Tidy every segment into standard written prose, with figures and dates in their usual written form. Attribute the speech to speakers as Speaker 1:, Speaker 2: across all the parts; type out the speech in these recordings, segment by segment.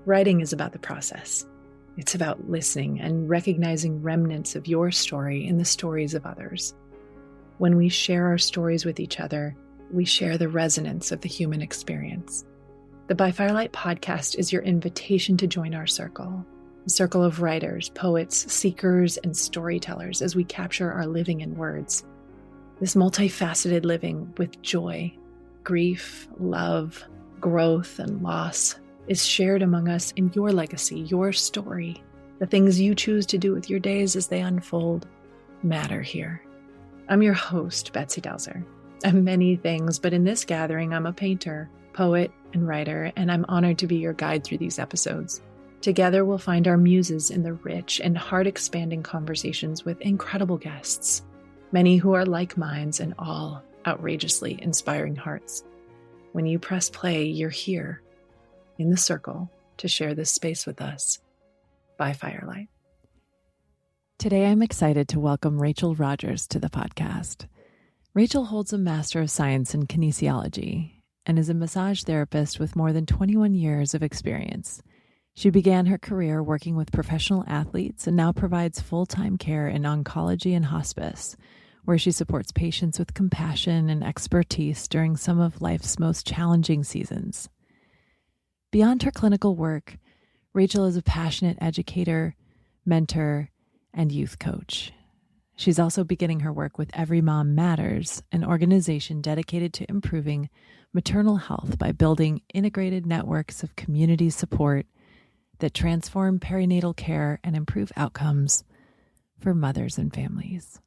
Speaker 1: Writing is about the process. It's about listening and recognizing remnants of your story in the stories of others. When we share our stories with each other, we share the resonance of the human experience. The By Firelight podcast is your invitation to join our circle, a circle of writers, poets, seekers, and storytellers as we capture our living in words. This multifaceted living with joy, grief, love, growth, and loss is shared among us in your legacy, your story. The things you choose to do with your days as they unfold matter here. I'm your host, Betsy Delzer. I'm many things, but in this gathering, I'm a painter, poet, and writer, and I'm honored to be your guide through these episodes. Together, we'll find our muses in the rich and heart-expanding conversations with incredible guests, many who are like minds and all outrageously inspiring hearts. When you press play, you're here in the circle to share this space with us. By Firelight.
Speaker 2: Today, I'm excited to welcome Rachel Rodgers to the podcast. Rachel holds a Master of Science in Kinesiology and is a massage therapist with more than 21 years of experience. She began her career working with professional athletes and now provides full-time care in oncology and hospice, where she supports patients with compassion and expertise during some of life's most challenging seasons. Beyond her clinical work, Rachel is a passionate educator, mentor, and youth coach. She's also beginning her work with Every Mom Matters, an organization dedicated to improving maternal health by building integrated networks of community support that transform perinatal care and improve outcomes for mothers and families.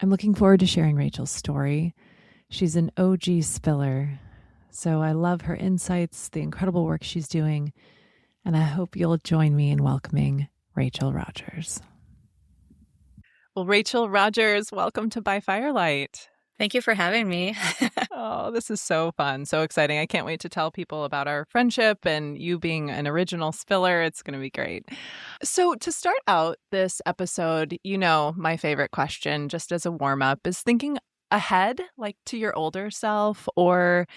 Speaker 2: I'm looking forward to sharing Rachel's story. She's an OG spiller, so I love her insights, the incredible work she's doing, and I hope you'll join me in welcoming Rachel Rodgers. Well, Rachel Rodgers, welcome to By Firelight.
Speaker 3: Thank you for having me.
Speaker 2: Oh, this is so fun, so exciting. I can't wait to tell people about our friendship and you being an original spiller. It's going to be great. So to start out this episode, my favorite question, just as a warm-up, is thinking ahead, like to your older self, or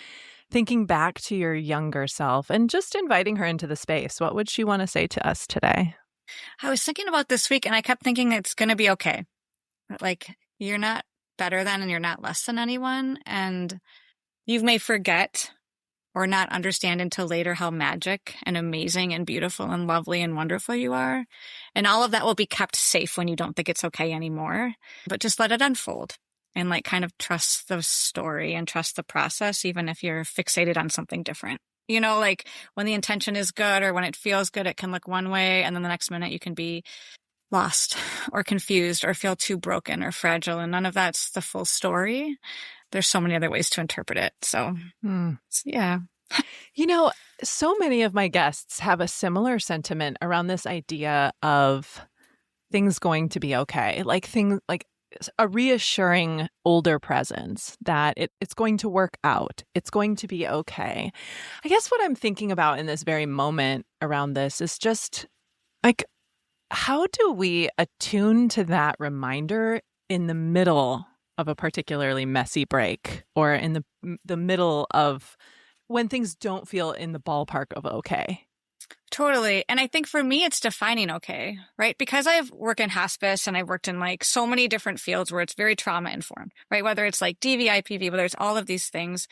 Speaker 2: thinking back to your younger self, and just inviting her into the space. What would she want to say to us today?
Speaker 3: I was thinking about this week and I kept thinking it's going to be okay. Like, you're not better than and you're not less than anyone. And you may forget or not understand until later how magic and amazing and beautiful and lovely and wonderful you are. And all of that will be kept safe when you don't think it's okay anymore. But just let it unfold. And kind of trust the story and trust the process, even if you're fixated on something different. When the intention is good or when it feels good, it can look one way. And then the next minute you can be lost or confused or feel too broken or fragile. And none of that's the full story. There's so many other ways to interpret it. So, yeah.
Speaker 2: So many of my guests have a similar sentiment around this idea of things going to be okay. Things like a reassuring older presence that it's going to work out. It's going to be okay. I guess what I'm thinking about in this very moment around this is just how do we attune to that reminder in the middle of a particularly messy break, or in the middle of when things don't feel in the ballpark of okay?
Speaker 3: Totally. And I think for me, it's defining okay, right? Because I've worked in hospice and I've worked in so many different fields where it's very trauma informed, right? Whether it's DV, IPV, whether it's all of these things,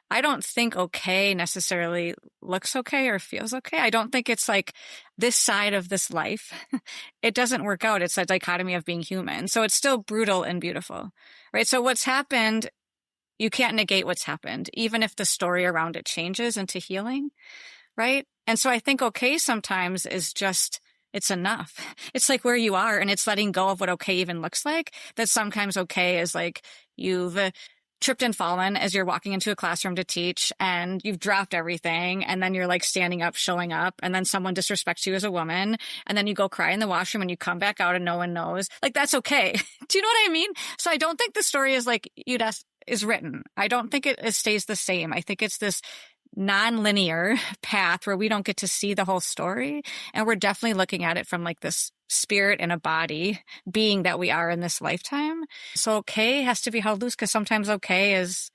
Speaker 3: I don't think okay necessarily looks okay or feels okay. I don't think it's this side of this life. It doesn't work out. It's a dichotomy of being human. So it's still brutal and beautiful, right? So what's happened, you can't negate what's happened, even if the story around it changes into healing, right? And so I think okay sometimes is just, it's enough. It's where you are, and it's letting go of what okay even looks like. That sometimes okay is you've tripped and fallen as you're walking into a classroom to teach, and you've dropped everything, and then you're standing up, showing up, and then someone disrespects you as a woman, and then you go cry in the washroom and you come back out and no one knows. That's okay. Do you know what I mean? So I don't think the story is is written. I don't think it stays the same. I think it's this non-linear path where we don't get to see the whole story. And we're definitely looking at it from this spirit and a body being that we are in this lifetime. So okay has to be held loose, because sometimes okay is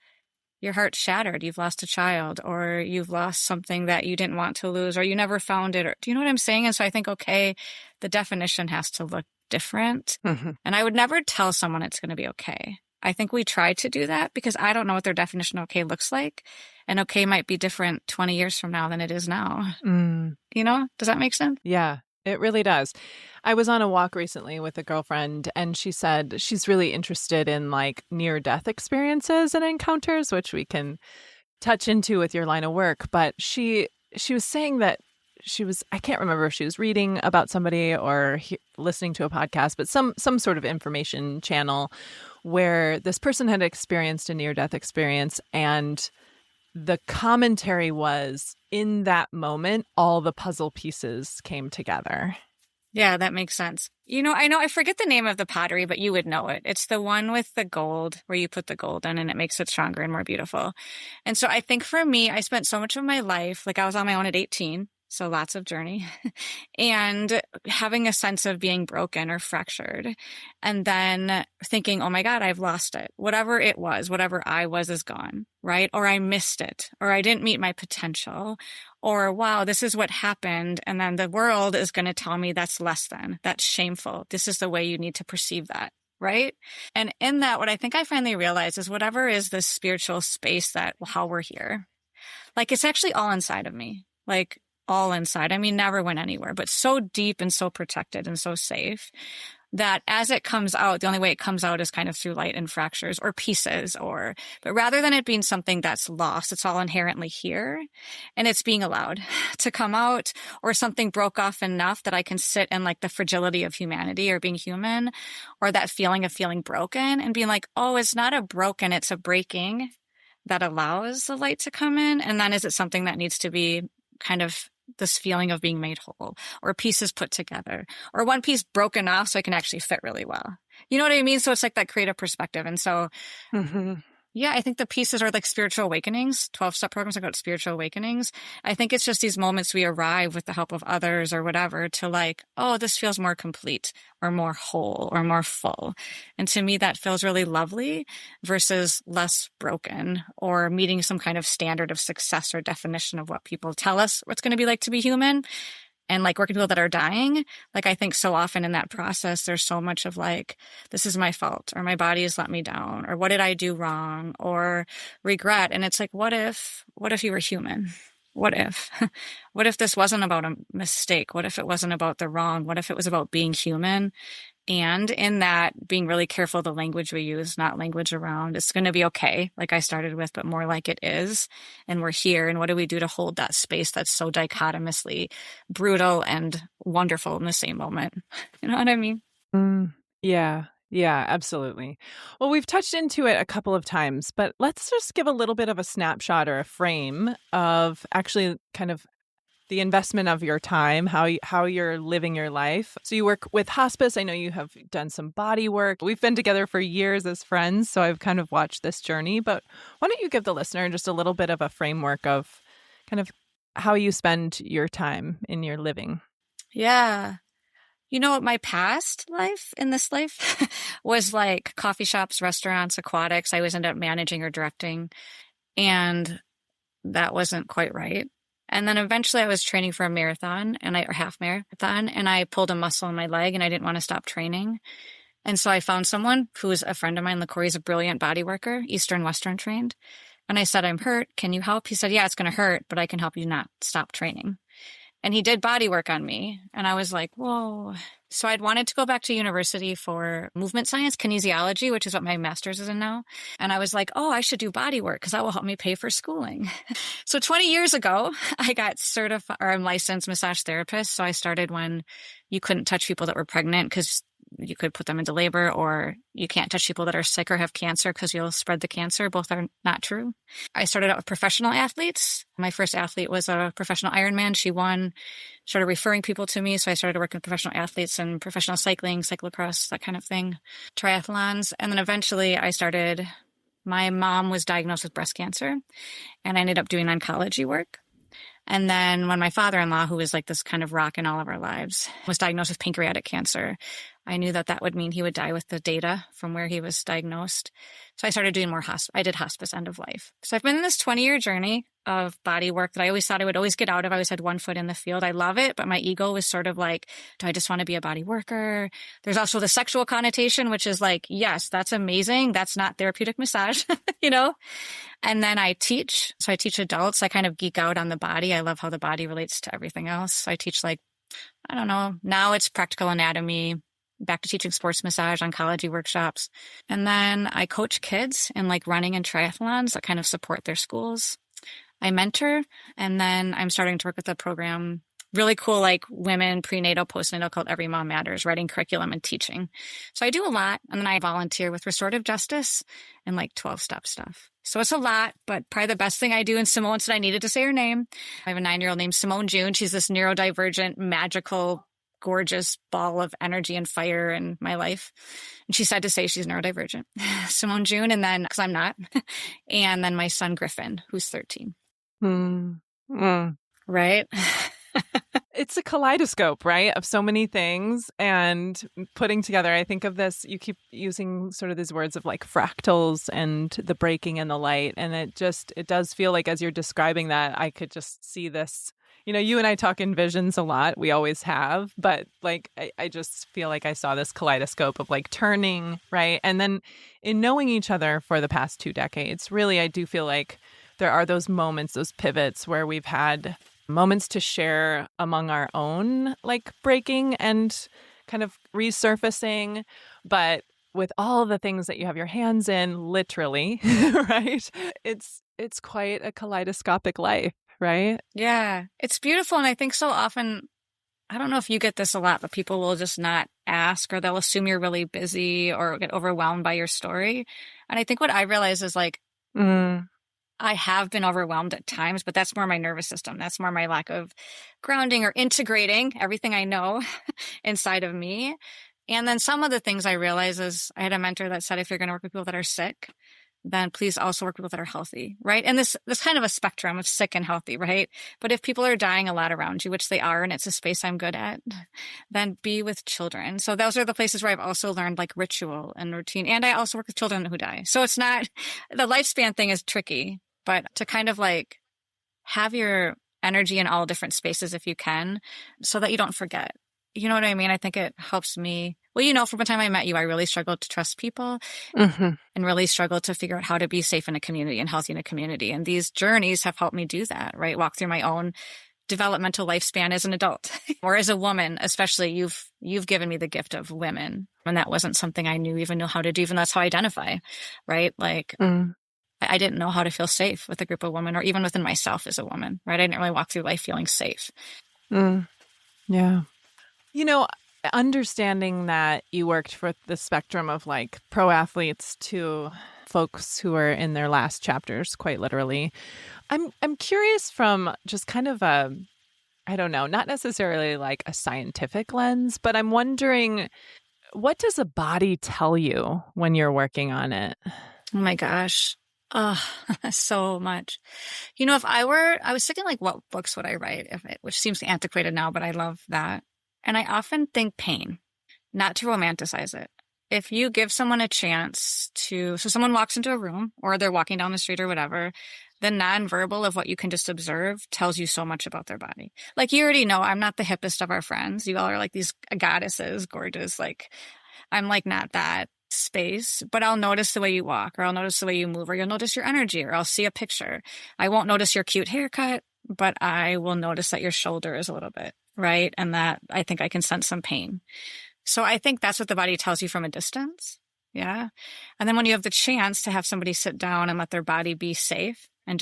Speaker 3: your heart's shattered. You've lost a child, or you've lost something that you didn't want to lose, or you never found it. Or, do you know what I'm saying? And so I think, okay, the definition has to look different. And I would never tell someone it's going to be okay. I think we try to do that because I don't know what their definition of okay looks like. And okay might be different 20 years from now than it is now. You know, does that make sense?
Speaker 2: Yeah, it really does. I was on a walk recently with a girlfriend, and she said she's really interested in like near-death experiences and encounters, which we can touch into with your line of work. But she was saying that I can't remember if she was reading about somebody or listening to a podcast, but some sort of information channel where this person had experienced a near-death experience, and the commentary was, in that moment, all the puzzle pieces came together.
Speaker 3: Yeah, that makes sense. You know, I forget the name of the pottery, but you would know it. It's the one with the gold, where you put the gold in and it makes it stronger and more beautiful. And so I think for me, I spent so much of my life, like I was on my own at 18, so lots of journey, and having a sense of being broken or fractured, and then thinking, oh my God, I've lost it. Whatever it was, whatever I was is gone, right? Or I missed it, or I didn't meet my potential, or wow, this is what happened. And then the world is going to tell me that's less than, that's shameful. This is the way you need to perceive that. Right. And in that, what I think I finally realized is whatever is this spiritual space that how we're here, like it's actually all inside of me, like all inside. I mean, never went anywhere, but so deep and so protected and so safe that as it comes out, the only way it comes out is kind of through light and fractures or pieces, but rather than it being something that's lost, it's all inherently here and it's being allowed to come out, or something broke off enough that I can sit in like the fragility of humanity or being human, or that feeling of feeling broken and being like, oh, it's not a broken, it's a breaking that allows the light to come in. And then is it something that needs to be kind of this feeling of being made whole, or pieces put together, or one piece broken off so it can actually fit really well. You know what I mean? So it's like that creative perspective. And so, yeah, I think the pieces are like spiritual awakenings. 12-step programs are about spiritual awakenings. I think it's just these moments we arrive with the help of others or whatever to like, oh, this feels more complete or more whole or more full. And to me, that feels really lovely versus less broken or meeting some kind of standard of success or definition of what people tell us what's going to be like to be human. And like working with people that are dying, like I think so often in that process, there's so much of like, this is my fault, or my body has let me down, or what did I do wrong, or regret. And it's like, what if you were human? What if this wasn't about a mistake? What if it wasn't about the wrong? What if it was about being human? And in that, being really careful of the language we use, not language around, it's going to be okay, like I started with, but more like it is. And we're here. And what do we do to hold that space that's so dichotomously brutal and wonderful in the same moment? You know what I mean?
Speaker 2: Yeah, absolutely. Well, we've touched into it a couple of times, but let's just give a little bit of a snapshot or a frame of actually kind of the investment of your time, how you're living your life. So you work with hospice. I know you have done some body work. We've been together for years as friends, so I've kind of watched this journey. But why don't you give the listener just a little bit of a framework of kind of how you spend your time in your living?
Speaker 3: Yeah. You know, my past life in this life was like coffee shops, restaurants, aquatics. I always ended up managing or directing, and that wasn't quite right. And then eventually I was training for a marathon or half marathon, and I pulled a muscle in my leg and I didn't want to stop training. And so I found someone who was a friend of mine. He's a brilliant bodyworker, Eastern Western trained. And I said, I'm hurt. Can you help? He said, yeah, it's going to hurt, but I can help you not stop training. And he did body work on me. And I was like, whoa. So I'd wanted to go back to university for movement science, kinesiology, which is what my master's is in now. And I was like, oh, I should do body work because that will help me pay for schooling. So 20 years ago, I got certified, or I'm licensed massage therapist. So I started when you couldn't touch people that were pregnant because you could put them into labor, or you can't touch people that are sick or have cancer because you'll spread the cancer. Both are not true. I started out with professional athletes. My first athlete was a professional Ironman. She won, started referring people to me. So I started working with professional athletes and professional cycling, cyclocross, that kind of thing, triathlons. And then eventually my mom was diagnosed with breast cancer, and I ended up doing oncology work. And then when my father-in-law, who was like this kind of rock in all of our lives, was diagnosed with pancreatic cancer, I knew that that would mean he would die with the data from where he was diagnosed. So I started doing more I did hospice end of life. So I've been in this 20-year journey of body work that I always thought I would always get out of. I always had one foot in the field. I love it, but my ego was sort of like, do I just want to be a body worker? There's also the sexual connotation, which is like, yes, that's amazing. That's not therapeutic massage, you know? And then I teach. So I teach adults. I kind of geek out on the body. I love how the body relates to everything else. So I teach like, I don't know, now it's practical anatomy, back to teaching sports massage, oncology workshops. And then I coach kids in like running and triathlons that kind of support their schools. I mentor, and then I'm starting to work with a program, really cool, like women, prenatal, postnatal, called Every Mom Matters, writing curriculum and teaching. So I do a lot. And then I volunteer with restorative justice and like 12-step stuff. So it's a lot, but probably the best thing I do, and Simone said I needed to say her name. I have a 9-year-old named Simone June. She's this neurodivergent, magical, gorgeous ball of energy and fire in my life. And she said to say she's neurodivergent. Simone June, and then, because I'm not, and then my son Griffin, who's 13. Right?
Speaker 2: It's a kaleidoscope, right, of so many things and putting together. I think of this, you keep using sort of these words of like fractals and the breaking and the light. And it does feel like as you're describing that, I could just see this. You know, you and I talk in visions a lot. We always have. But like, I just feel like I saw this kaleidoscope of like turning, right? And then in knowing each other for the past 2 decades, really, I do feel like there are those moments, those pivots where we've had moments to share among our own, like breaking and kind of resurfacing. But with all the things that you have your hands in, literally, right? It's quite a kaleidoscopic life, right?
Speaker 3: Yeah, it's beautiful. And I think so often, I don't know if you get this a lot, but people will just not ask, or they'll assume you're really busy or get overwhelmed by your story. And I think what I realize is like, I have been overwhelmed at times, but that's more my nervous system. That's more my lack of grounding or integrating everything I know inside of me. And then some of the things I realize is I had a mentor that said, if you're going to work with people that are sick, then please also work with people that are healthy, right? And this kind of a spectrum of sick and healthy, right? But if people are dying a lot around you, which they are, and it's a space I'm good at, then be with children. So those are the places where I've also learned like ritual and routine. And I also work with children who die. So it's not, the lifespan thing is tricky, but to kind of like have your energy in all different spaces if you can, so that you don't forget. You know what I mean? I think it helps me. Well, you know, from the time I met you, I really struggled to trust people and really struggled to figure out how to be safe in a community and healthy in a community. And these journeys have helped me do that, right? Walk through my own developmental lifespan as an adult or as a woman, especially you've given me the gift of women. And that wasn't something I even knew how to do, even that's how I identify, right? Like I didn't know how to feel safe with a group of women or even within myself as a woman, right? I didn't really walk through life feeling safe.
Speaker 2: Yeah. You know, understanding that you worked for the spectrum of like pro athletes to folks who are in their last chapters, quite literally, I'm curious from just kind of a, I don't know, not necessarily like a scientific lens, but I'm wondering, what does a body tell you when you're working on it?
Speaker 3: Oh my gosh. Oh, so much. You know, I was thinking like, what books would I write which seems antiquated now, but I love that. And I often think pain, not to romanticize it. If you give someone a chance so someone walks into a room or they're walking down the street or whatever, the nonverbal of what you can just observe tells you so much about their body. Like you already know, I'm not the hippest of our friends. You all are like these goddesses, gorgeous. Like I'm like not that space, but I'll notice the way you walk, or I'll notice the way you move, or you'll notice your energy, or I'll see a picture. I won't notice your cute haircut, but I will notice that your shoulder is a little bit, right? And that I think I can sense some pain. So I think that's what the body tells you from a distance. Yeah. And then when you have the chance to have somebody sit down and let their body be safe and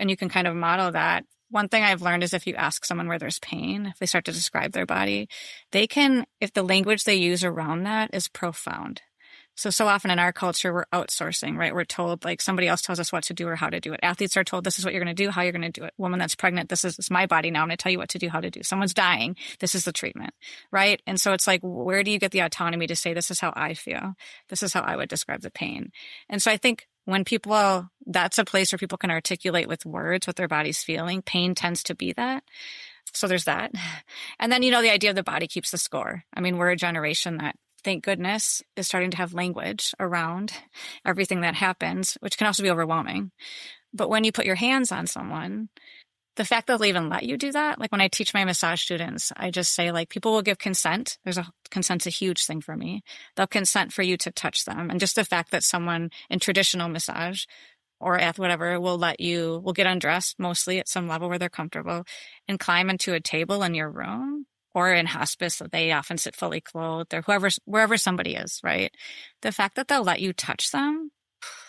Speaker 3: you can kind of model that. One thing I've learned is if you ask someone where there's pain, if they start to describe their body, they can, if the language they use around that is profound. So often in our culture, we're outsourcing, right? We're told like somebody else tells us what to do or how to do it. Athletes are told this is what you're going to do, how you're going to do it. Woman that's pregnant, this is my body now. I'm going to tell you what to do, how to do. Someone's dying. This is the treatment, right? And so it's like, where do you get the autonomy to say, this is how I feel? This is how I would describe the pain. And so I think when that's a place where people can articulate with words what their body's feeling. Pain tends to be that. So there's that. And then, the idea of the body keeps the score. I mean, we're a generation that, thank goodness, is starting to have language around everything that happens, which can also be overwhelming. But when you put your hands on someone, the fact that they'll even let you do that, like when I teach my massage students, I just say, like, people will give consent. Consent's a huge thing for me. They'll consent for you to touch them. And just the fact that someone in traditional massage or whatever will get undressed mostly at some level where they're comfortable and climb into a table in your room, or in hospice, they often sit fully clothed, or wherever somebody is, right? The fact that they'll let you touch them,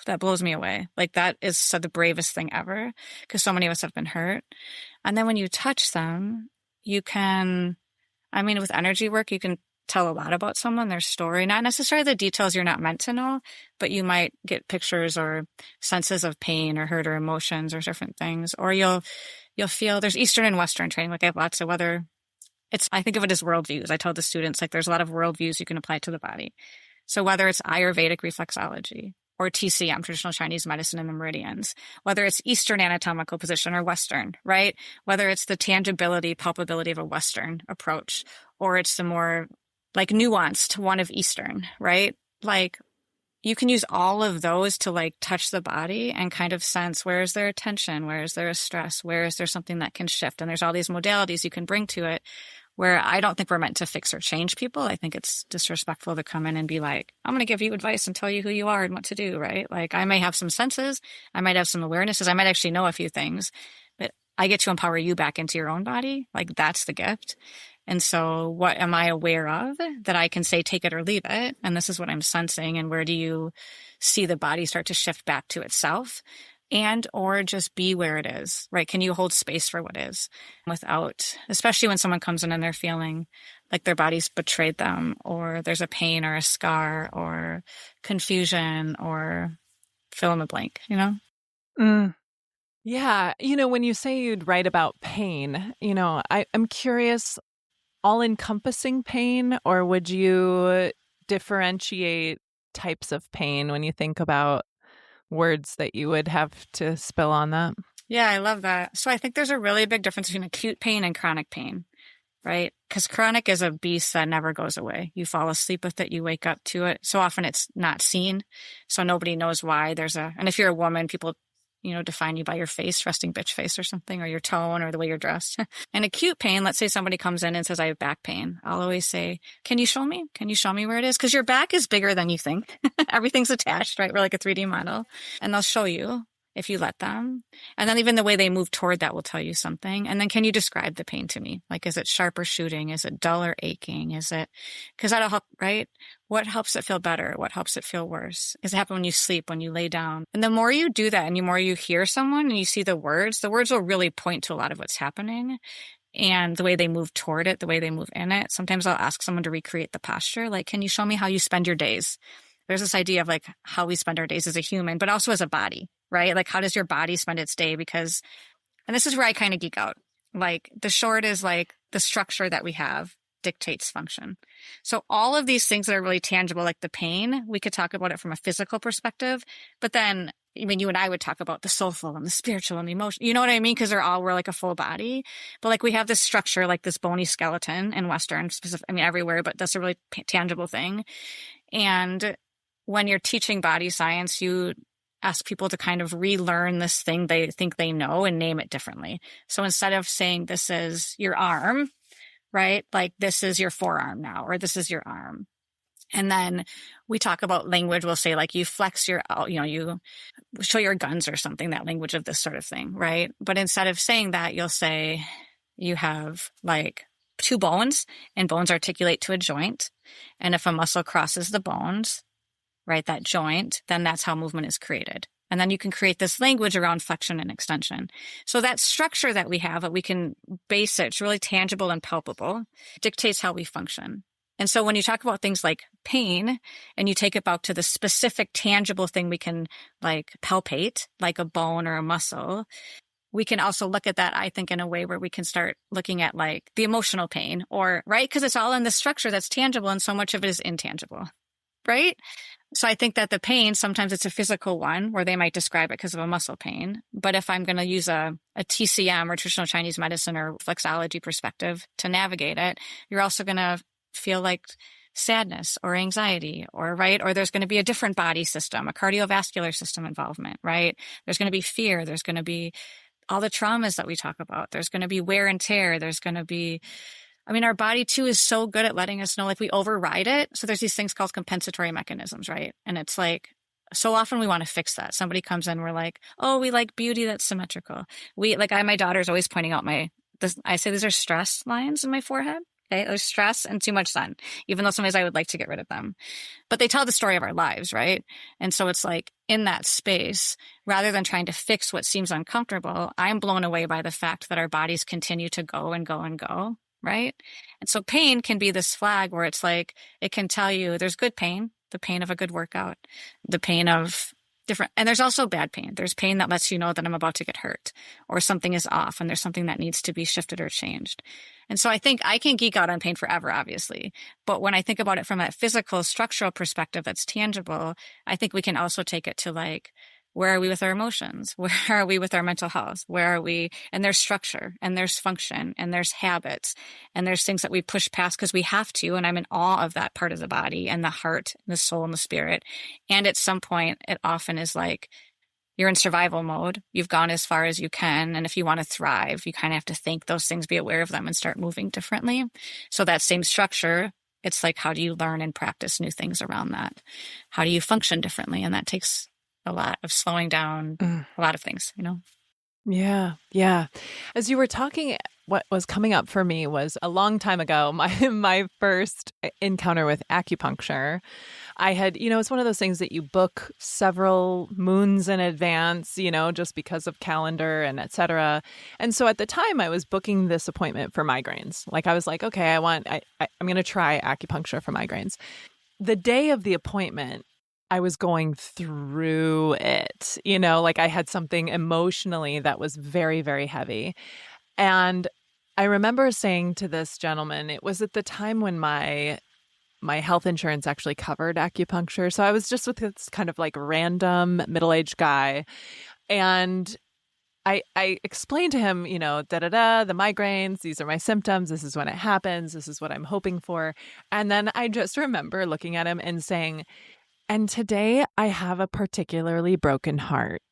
Speaker 3: that blows me away. Like, that is the bravest thing ever, because so many of us have been hurt. And then when you touch them, you can, with energy work, you can tell a lot about someone, their story, not necessarily the details you're not meant to know, but you might get pictures or senses of pain or hurt or emotions or different things. Or you'll feel, there's Eastern and Western training. Like, I have lots of I think of it as worldviews. I tell the students, like, there's a lot of worldviews you can apply to the body. So whether it's Ayurvedic reflexology or TCM, traditional Chinese medicine in the meridians, whether it's Eastern anatomical position or Western, right? Whether it's the tangibility, palpability of a Western approach, or it's the more like nuanced one of Eastern, right? Like, you can use all of those to, like, touch the body and kind of sense, where is there a tension? Where is there a stress? Where is there something that can shift? And there's all these modalities you can bring to it, where I don't think we're meant to fix or change people. I think it's disrespectful to come in and be like, I'm going to give you advice and tell you who you are and what to do, right? Like, I may have some senses, I might have some awarenesses, I might actually know a few things, but I get to empower you back into your own body. Like, that's the gift. And so what am I aware of that I can say, take it or leave it? And this is what I'm sensing. And where do you see the body start to shift back to itself? And, or just be where it is, right? Can you hold space for what is without, especially when someone comes in and they're feeling like their body's betrayed them, or there's a pain or a scar or confusion, or fill in the blank,
Speaker 2: Yeah. When you say you'd write about pain, I'm curious, all-encompassing pain, or would you differentiate types of pain when you think about words that you would have to spill on that?
Speaker 3: Yeah, I love that. So I think there's a really big difference between acute pain and chronic pain, right? Because chronic is a beast that never goes away. You fall asleep with it, you wake up to it. So often it's not seen, so nobody knows why. And if you're a woman, people define you by your face, resting bitch face or something, or your tone, or the way you're dressed. And acute pain, let's say somebody comes in and says, I have back pain. I'll always say, can you show me? Can you show me where it is? Because your back is bigger than you think. Everything's attached, right? We're like a 3D model. And they'll show you if you let them. And then even the way they move toward that will tell you something. And then, can you describe the pain to me? Like, is it sharp or shooting? Is it dull or aching? Because that'll help, right? What helps it feel better? What helps it feel worse? Does it happen when you sleep, when you lay down? And the more you do that, and the more you hear someone and you see the words will really point to a lot of what's happening. And the way they move toward it, the way they move in it. Sometimes I'll ask someone to recreate the posture. Like, can you show me how you spend your days? There's this idea of, like, how we spend our days as a human, but also as a body, right? Like, how does your body spend its day? Because, and this is where I kind of geek out. Like, the short is, like, the structure that we have dictates function. So all of these things that are really tangible, like the pain, we could talk about it from a physical perspective, but then, you and I would talk about the soulful and the spiritual and the emotional, you know what I mean? Because we're like a full body, but, like, we have this structure, like this bony skeleton in Western, everywhere, but that's a really tangible thing. And when you're teaching body science, you ask people to kind of relearn this thing they think they know and name it differently. So instead of saying, this is your arm, right? Like, this is your forearm now, or this is your arm. And then we talk about language. We'll say, like, you flex you show your guns or something, that language of this sort of thing, right? But instead of saying that, you'll say you have, like, two bones, and bones articulate to a joint. And if a muscle crosses the bones, right, that joint, then that's how movement is created. And then you can create this language around flexion and extension. So that structure that we have, that we can base it, it's really tangible and palpable, dictates how we function. And so when you talk about things like pain, and you take it back to the specific tangible thing we can, like, palpate, like a bone or a muscle, we can also look at that, I think, in a way where we can start looking at, like, the emotional pain, or, right? Because it's all in the structure that's tangible, and so much of it is intangible, right? So I think that the pain, sometimes it's a physical one where they might describe it because of a muscle pain. But if I'm going to use a TCM or traditional Chinese medicine or flexology perspective to navigate it, you're also going to feel like sadness or anxiety or there's going to be a different body system, a cardiovascular system involvement, right? There's going to be fear. There's going to be all the traumas that we talk about. There's going to be wear and tear. There's going to be, our body too is so good at letting us know, like we override it. So there's these things called compensatory mechanisms, right? And it's like, so often we want to fix that. Somebody comes in, we're like, oh, we like beauty that's symmetrical. My daughter's always pointing out I say these are stress lines in my forehead. Okay. There's stress and too much sun, even though sometimes I would like to get rid of them, but they tell the story of our lives. Right. And so it's like in that space, rather than trying to fix what seems uncomfortable, I'm blown away by the fact that our bodies continue to go and go and go. Right. And so pain can be this flag where it's like, it can tell you there's good pain, the pain of a good workout, the pain of different, and there's also bad pain. There's pain that lets you know that I'm about to get hurt or something is off and there's something that needs to be shifted or changed. And so I think I can geek out on pain forever, obviously. But when I think about it from that physical, structural perspective that's tangible, I think we can also take it to like, where are we with our emotions? Where are we with our mental health? Where are we? And there's structure and there's function and there's habits and there's things that we push past because we have to. And I'm in awe of that part of the body and the heart, and the soul and the spirit. And at some point, it often is like you're in survival mode. You've gone as far as you can. And if you want to thrive, you kind of have to think those things, be aware of them and start moving differently. So that same structure, it's like, how do you learn and practice new things around that? How do you function differently? And that takes a lot of slowing down, a lot of things,
Speaker 2: Yeah. Yeah. As you were talking, what was coming up for me was a long time ago, my first encounter with acupuncture. I had, it's one of those things that you book several moons in advance, just because of calendar and et cetera. And so at the time I was booking this appointment for migraines. Like I was like, okay, I'm going to try acupuncture for migraines. The day of the appointment, I was going through it, like I had something emotionally that was very, very heavy. And I remember saying to this gentleman, it was at the time when my health insurance actually covered acupuncture. So I was just with this kind of like random middle-aged guy. And I explained to him, the migraines, these are my symptoms. This is when it happens. This is what I'm hoping for. And then I just remember looking at him and saying, and today I have a particularly broken heart.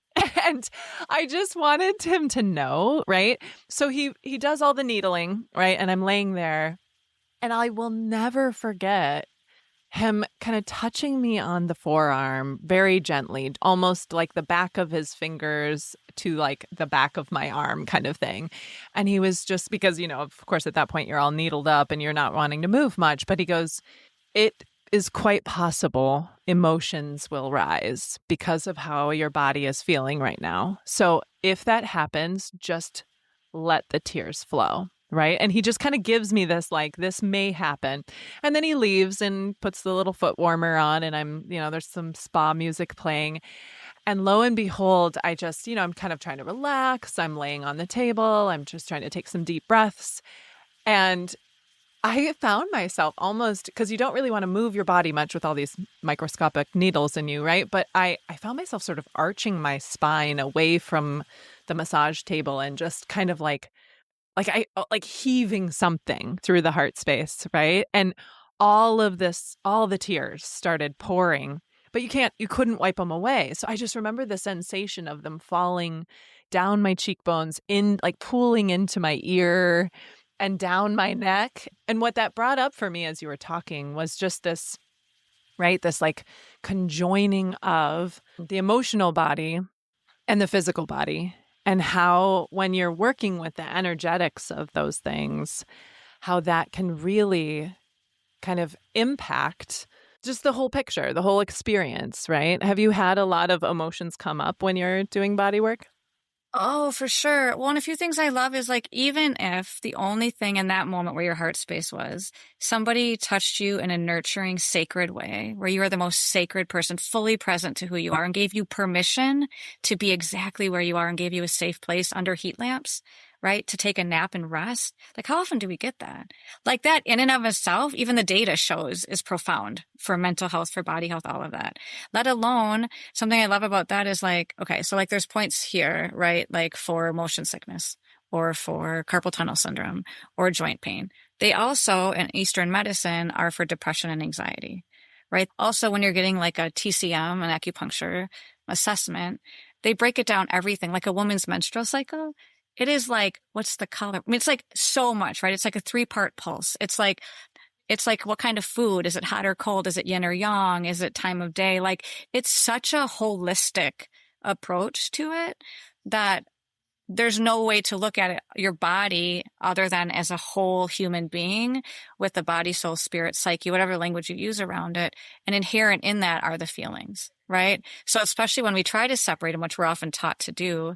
Speaker 2: And I just wanted him to know, right? So he does all the needling, right? And I'm laying there and I will never forget him kind of touching me on the forearm very gently, almost like the back of his fingers to like the back of my arm kind of thing. And he was just because, of course, at that point you're all needled up and you're not wanting to move much. But he goes, it is quite possible emotions will rise because of how your body is feeling right now. So if that happens, just let the tears flow, right? And he just kind of gives me this, like, this may happen. And then he leaves and puts the little foot warmer on and I'm, there's some spa music playing. And lo and behold, I just, I'm kind of trying to relax. I'm laying on the table. I'm just trying to take some deep breaths. And I found myself almost, because you don't really want to move your body much with all these microscopic needles in you, right? But I found myself sort of arching my spine away from the massage table and just kind of like heaving something through the heart space, right? And all the tears started pouring, but you couldn't wipe them away. So I just remember the sensation of them falling down my cheekbones, in like pooling into my ear and down my neck. And what that brought up for me as you were talking was just this, right? This like conjoining of the emotional body and the physical body, and how when you're working with the energetics of those things, how that can really kind of impact just the whole picture, the whole experience, right? Have you had a lot of emotions come up when you're doing body work?
Speaker 3: Oh, for sure. Well, and a few things I love is like, even if the only thing in that moment where your heart space was, somebody touched you in a nurturing, sacred way, where you are the most sacred person, fully present to who you are, and gave you permission to be exactly where you are and gave you a safe place under heat lamps, right? To take a nap and rest. Like, how often do we get that? Like, that in and of itself, even the data shows is profound for mental health, for body health, all of that. Let alone, something I love about that is like, okay, so like there's points here, right? Like for motion sickness or for carpal tunnel syndrome or joint pain. They also, in Eastern medicine, are for depression and anxiety, right? Also, when you're getting like a TCM, an acupuncture assessment, they break it down everything, like a woman's menstrual cycle. It is like, what's the color? I mean, it's like so much, right? It's like a 3-part pulse. It's like what kind of food? Is it hot or cold? Is it yin or yang? Is it time of day? Like, it's such a holistic approach to it that there's no way to look at it, your body, other than as a whole human being with the body, soul, spirit, psyche, whatever language you use around it. And inherent in that are the feelings, right? So especially when we try to separate them, which we're often taught to do,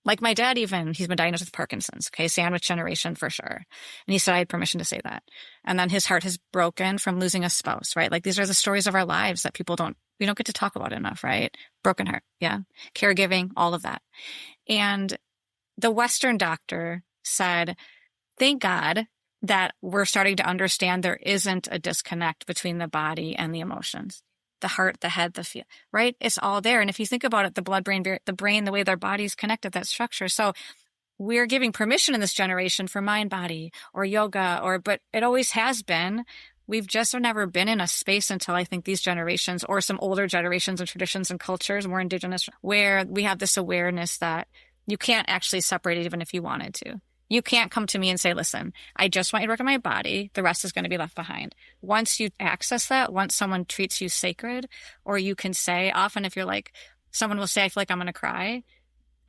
Speaker 3: like my dad even, he's been diagnosed with Parkinson's, okay, sandwich generation for sure. And he said I had permission to say that. And then his heart has broken from losing a spouse, right? Like, these are the stories of our lives that we don't get to talk about enough, right? Broken heart, yeah. Caregiving, all of that. And the Western doctor said, thank God that we're starting to understand there isn't a disconnect between the body and the emotions, the heart, the head, the feel, right? It's all there. And if you think about it, the the brain, the way their body's connected, that structure. So we're giving permission in this generation for mind, body, or yoga, but it always has been. We've just never been in a space until I think these generations or some older generations and traditions and cultures, more indigenous, where we have this awareness that you can't actually separate it even if you wanted to. You can't come to me and say, listen, I just want you to work on my body. The rest is going to be left behind. Once you access that, once someone treats you sacred, or you can say, often if you're like, someone will say, I feel like I'm going to cry.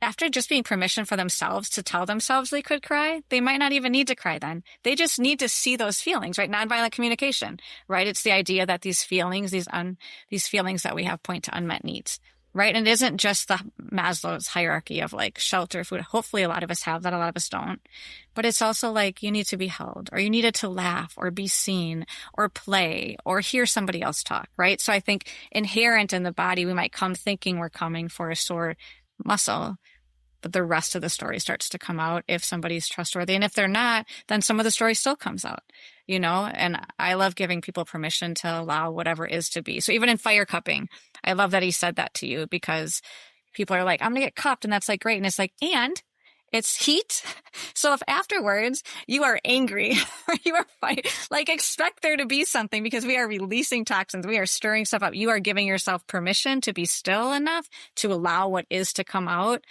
Speaker 3: After just being permission for themselves to tell themselves they could cry, they might not even need to cry then. They just need to see those feelings, right? Nonviolent communication, right? It's the idea that these feelings, these feelings that we have point to unmet needs. Right. And it isn't just the Maslow's hierarchy of like shelter, food. Hopefully a lot of us have that. A lot of us don't. But it's also like you need to be held, or you needed to laugh or be seen or play or hear somebody else talk. Right. So I think inherent in the body, we might come thinking we're coming for a sore muscle, but the rest of the story starts to come out if somebody's trustworthy. And if they're not, then some of the story still comes out, and I love giving people permission to allow whatever is to be. So even in fire cupping, I love that he said that to you, because people are like, I'm going to get cupped. And that's like, great. And it's like, and it's heat. So if afterwards you are angry or you are fighting, like, expect there to be something, because we are releasing toxins. We are stirring stuff up. You are giving yourself permission to be still enough to allow what is to come out.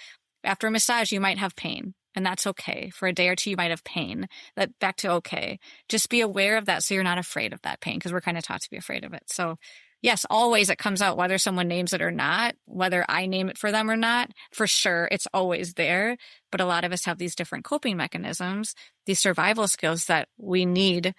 Speaker 3: After a massage, you might have pain, and that's okay. For a day or two, you might have pain. That back to okay. Just be aware of that so you're not afraid of that pain, because we're kind of taught to be afraid of it. So yes, always it comes out, whether someone names it or not, whether I name it for them or not, for sure, it's always there. But a lot of us have these different coping mechanisms, these survival skills that we need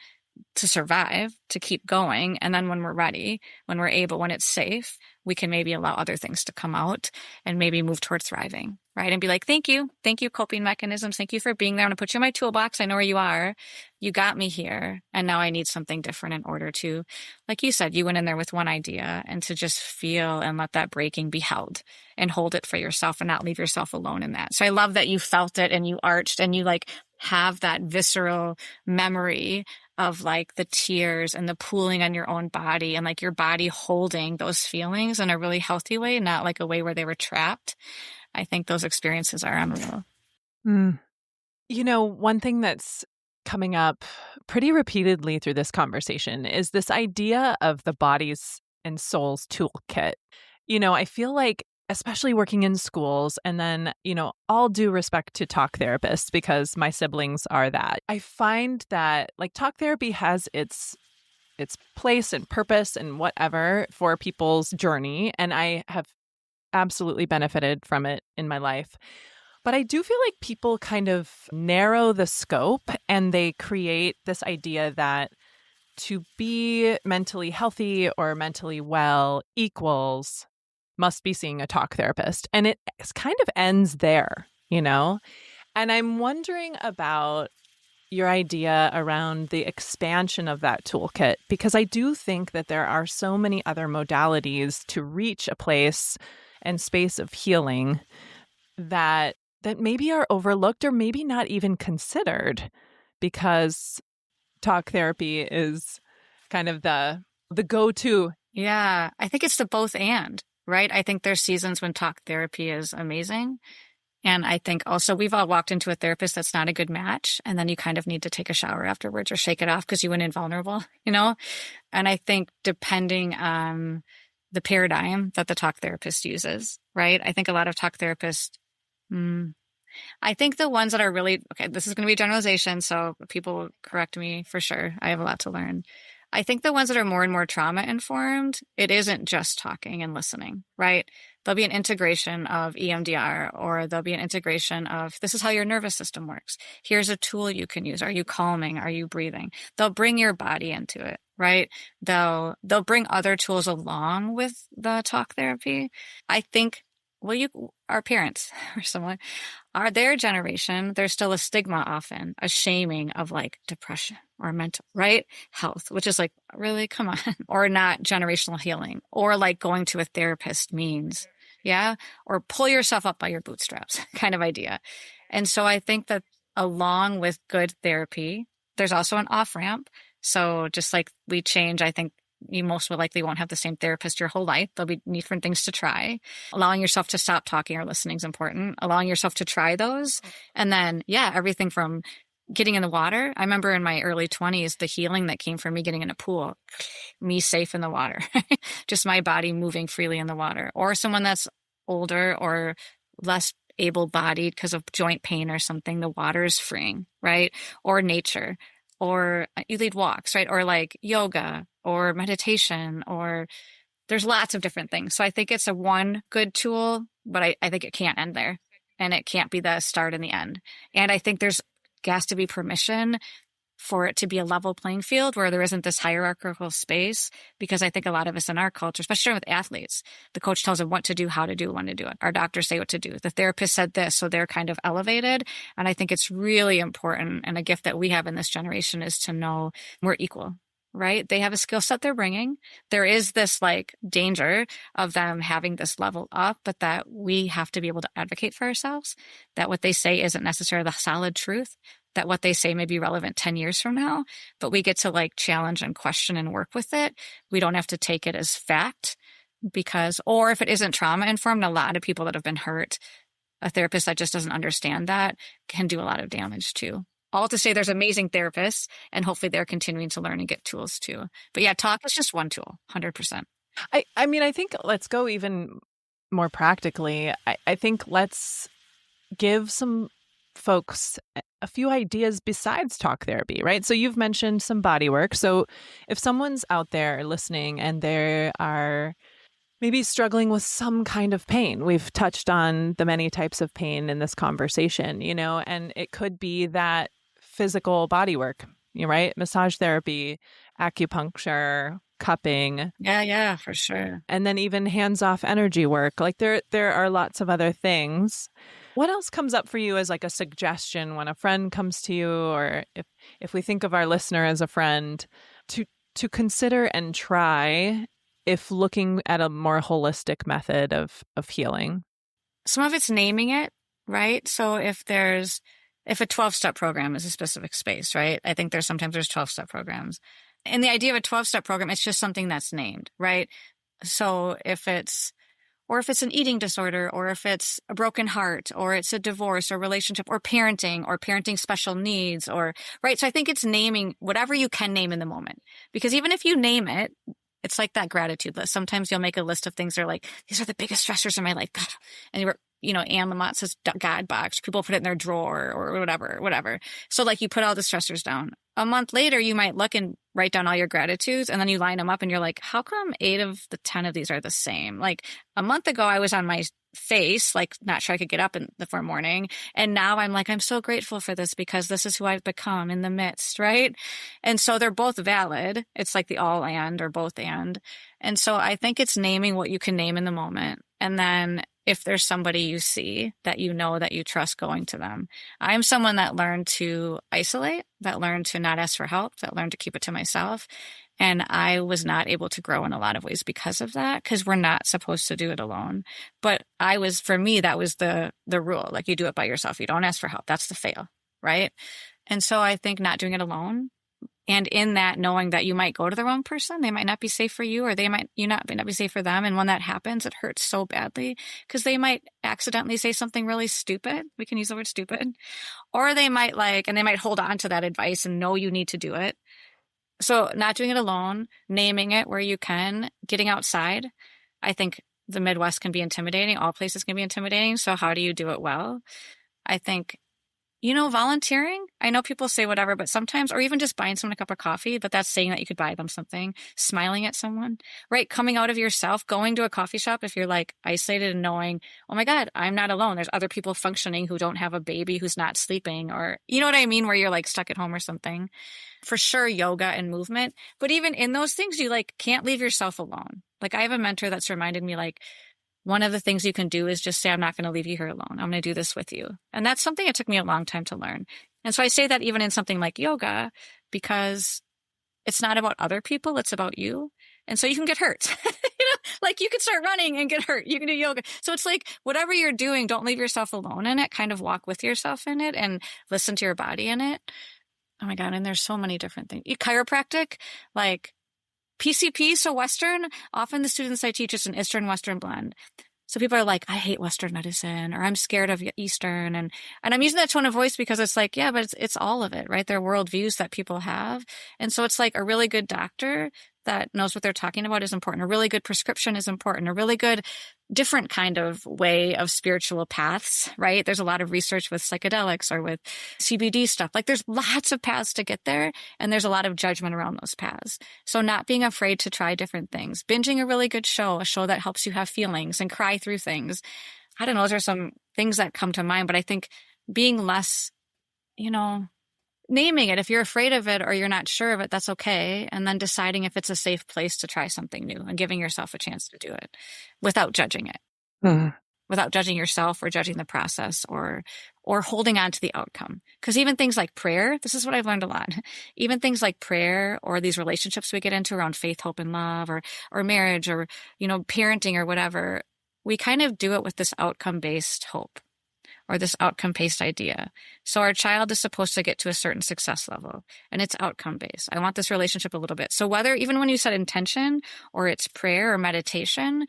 Speaker 3: to survive, to keep going. And then when we're ready, when we're able, when it's safe, we can maybe allow other things to come out and maybe move towards thriving, right? And be like, thank you, coping mechanisms. Thank you for being there. I'm going to put you in my toolbox. I know where you are. You got me here. And now I need something different in order to, like you said, you went in there with one idea, and to just feel and let that breaking be held and hold it for yourself and not leave yourself alone in that. So I love that you felt it and you arched and you like have that visceral memory of like the tears and the pooling on your own body, and like your body holding those feelings in a really healthy way, not like a way where they were trapped. I think those experiences are unreal.
Speaker 2: One thing that's coming up pretty repeatedly through this conversation is this idea of the body's and soul's toolkit. I feel like, especially working in schools, and then, all due respect to talk therapists, because my siblings are that. I find that like talk therapy has its place and purpose and whatever for people's journey. And I have absolutely benefited from it in my life. But I do feel like people kind of narrow the scope, and they create this idea that to be mentally healthy or mentally well equals must be seeing a talk therapist. And it kind of ends there, And I'm wondering about your idea around the expansion of that toolkit, because I do think that there are so many other modalities to reach a place and space of healing that that maybe are overlooked or maybe not even considered, because talk therapy is kind of the go-to.
Speaker 3: Yeah, I think it's the both and, right? I think there's seasons when talk therapy is amazing. And I think also we've all walked into a therapist that's not a good match. And then you kind of need to take a shower afterwards or shake it off because you went in vulnerable, you know? And I think depending on the paradigm that the talk therapist uses, right? I think a lot of talk therapists, I think the ones that are really, okay, this is going to be a generalization, so people correct me for sure. I have a lot to learn. I think the ones that are more and more trauma informed, it isn't just talking and listening, right? There'll be an integration of EMDR, or there'll be an integration of, this is how your nervous system works. Here's a tool you can use. Are you calming? Are you breathing? They'll bring your body into it, right? They'll bring other tools along with the talk therapy. I think, our parents or someone, their generation, there's still a stigma, often a shaming of like depression or mental, right? Health, which is like, really, come on, or not generational healing, or like going to a therapist means, yeah, or pull yourself up by your bootstraps kind of idea. And so I think that along with good therapy, there's also an off ramp. So just like we change, I think you most likely won't have the same therapist your whole life. There'll be different things to try. Allowing yourself to stop talking or listening is important. Allowing yourself to try those. And then, yeah, everything from getting in the water. I remember in my early 20s, the healing that came from me getting in a pool, me safe in the water, just my body moving freely in the water. Or someone that's older or less able-bodied because of joint pain or something, the water is freeing, right? Or nature. Or you lead walks, right? Or like yoga or meditation, or there's lots of different things. So I think it's a one good tool, but I think it can't end there, and it can't be the start and the end. And I think there's has to be permission for it to be a level playing field where there isn't this hierarchical space, because I think a lot of us in our culture, especially with athletes, the coach tells them what to do, how to do it, when to do it. Our doctors say what to do. The therapist said this, so they're kind of elevated. And I think it's really important, and a gift that we have in this generation is to know we're equal, right? They have a skill set they're bringing. There is this like danger of them having this level up, but that we have to be able to advocate for ourselves, that what they say isn't necessarily the solid truth, that what they say may be relevant 10 years from now, but we get to like challenge and question and work with it. We don't have to take it as fact, because, or if it isn't trauma informed, a lot of people that have been hurt, a therapist that just doesn't understand that can do a lot of damage too. All to say there's amazing therapists, and hopefully they're continuing to learn and get tools too. But yeah, talk is just one tool, 100%.
Speaker 2: I mean, I think let's go even more practically. I think let's give some folks a few ideas besides talk therapy, right? So you've mentioned some body work. So if someone's out there listening and they are maybe struggling with some kind of pain, we've touched on the many types of pain in this conversation, you know, and it could be that physical body work, right? Massage therapy, acupuncture, cupping.
Speaker 3: Yeah, for sure.
Speaker 2: And then even hands-off energy work. Like there are lots of other things. What else comes up for you as like a suggestion when a friend comes to you, or if we think of our listener as a friend, to consider and try if looking at a more holistic method of healing?
Speaker 3: Some of it's naming it, right? So if a 12-step program is a specific space, right? I think there's 12-step programs. And the idea of a 12-step program, it's just something that's named, right? So if it's an eating disorder, or if it's a broken heart, or it's a divorce or relationship or parenting special needs, or, right? So I think it's naming whatever you can name in the moment, because even if you name it, it's like that gratitude list. Sometimes you'll make a list of things that are like, these are the biggest stressors in my life. And Anne Lamott says God box. People put it in their drawer or whatever. So like you put all the stressors down. A month later, you might look and write down all your gratitudes, and then you line them up and you're like, how come 8 of the 10 of these are the same? Like a month ago, I was on my face, like not sure I could get up in the morning. And now I'm like, I'm so grateful for this because this is who I've become in the midst, right? And so they're both valid. It's like the all and or both and. And so I think it's naming what you can name in the moment. And then if there's somebody you see that you know that you trust, going to them. I'm someone that learned to isolate, that learned to not ask for help, that learned to keep it to myself. And I was not able to grow in a lot of ways because of that, because we're not supposed to do it alone. But for me, that was the rule. Like, you do it by yourself. You don't ask for help. That's the fail, right? And so I think not doing it alone, and in that, knowing that you might go to the wrong person, they might not be safe for you, or they might not be safe for them. And when that happens, it hurts so badly, because they might accidentally say something really stupid. We can use the word stupid. Or they might hold on to that advice and know you need to do it. So not doing it alone, naming it where you can, getting outside. I think the Midwest can be intimidating. All places can be intimidating. So how do you do it well? I think, volunteering. I know people say whatever, but sometimes, or even just buying someone a cup of coffee, but that's saying that you could buy them something, smiling at someone, right? Coming out of yourself, going to a coffee shop if you're like isolated and knowing, oh my God, I'm not alone. There's other people functioning who don't have a baby who's not sleeping, or you know what I mean? Where you're like stuck at home or something. For sure, yoga and movement. But even in those things, you like can't leave yourself alone. Like, I have a mentor that's reminded me, like, one of the things you can do is just say, I'm not going to leave you here alone. I'm going to do this with you. And that's something it took me a long time to learn. And so I say that even in something like yoga, because it's not about other people, it's about you. And so you can get hurt. Like, you can start running and get hurt. You can do yoga. So it's like, whatever you're doing, don't leave yourself alone in it. Kind of walk with yourself in it and listen to your body in it. Oh my God. And there's so many different things. Chiropractic, like PCP, so Western, often the students I teach is an Eastern Western blend. So people are like, I hate Western medicine, or I'm scared of Eastern. And I'm using that tone of voice because it's like, yeah, but it's all of it, right? They're worldviews that people have. And so it's like a really good doctor that knows what they're talking about is important. A really good prescription is important. A really good different kind of way of spiritual paths, right? There's a lot of research with psychedelics or with CBD stuff. Like, there's lots of paths to get there, and there's a lot of judgment around those paths. So not being afraid to try different things. Binging a really good show, a show that helps you have feelings and cry through things. I don't know, those are some things that come to mind, but I think being less, naming it. If you're afraid of it or you're not sure of it, that's okay. And then deciding if it's a safe place to try something new and giving yourself a chance to do it without judging it, without judging yourself or judging the process or holding on to the outcome. Because even things like prayer, this is what I've learned a lot. Even things like prayer or these relationships we get into around faith, hope, and love, or marriage, or, parenting or whatever, we kind of do it with this outcome-based hope, or this outcome-based idea. So our child is supposed to get to a certain success level, and it's outcome-based. I want this relationship a little bit. So whether, even when you set intention, or it's prayer or meditation,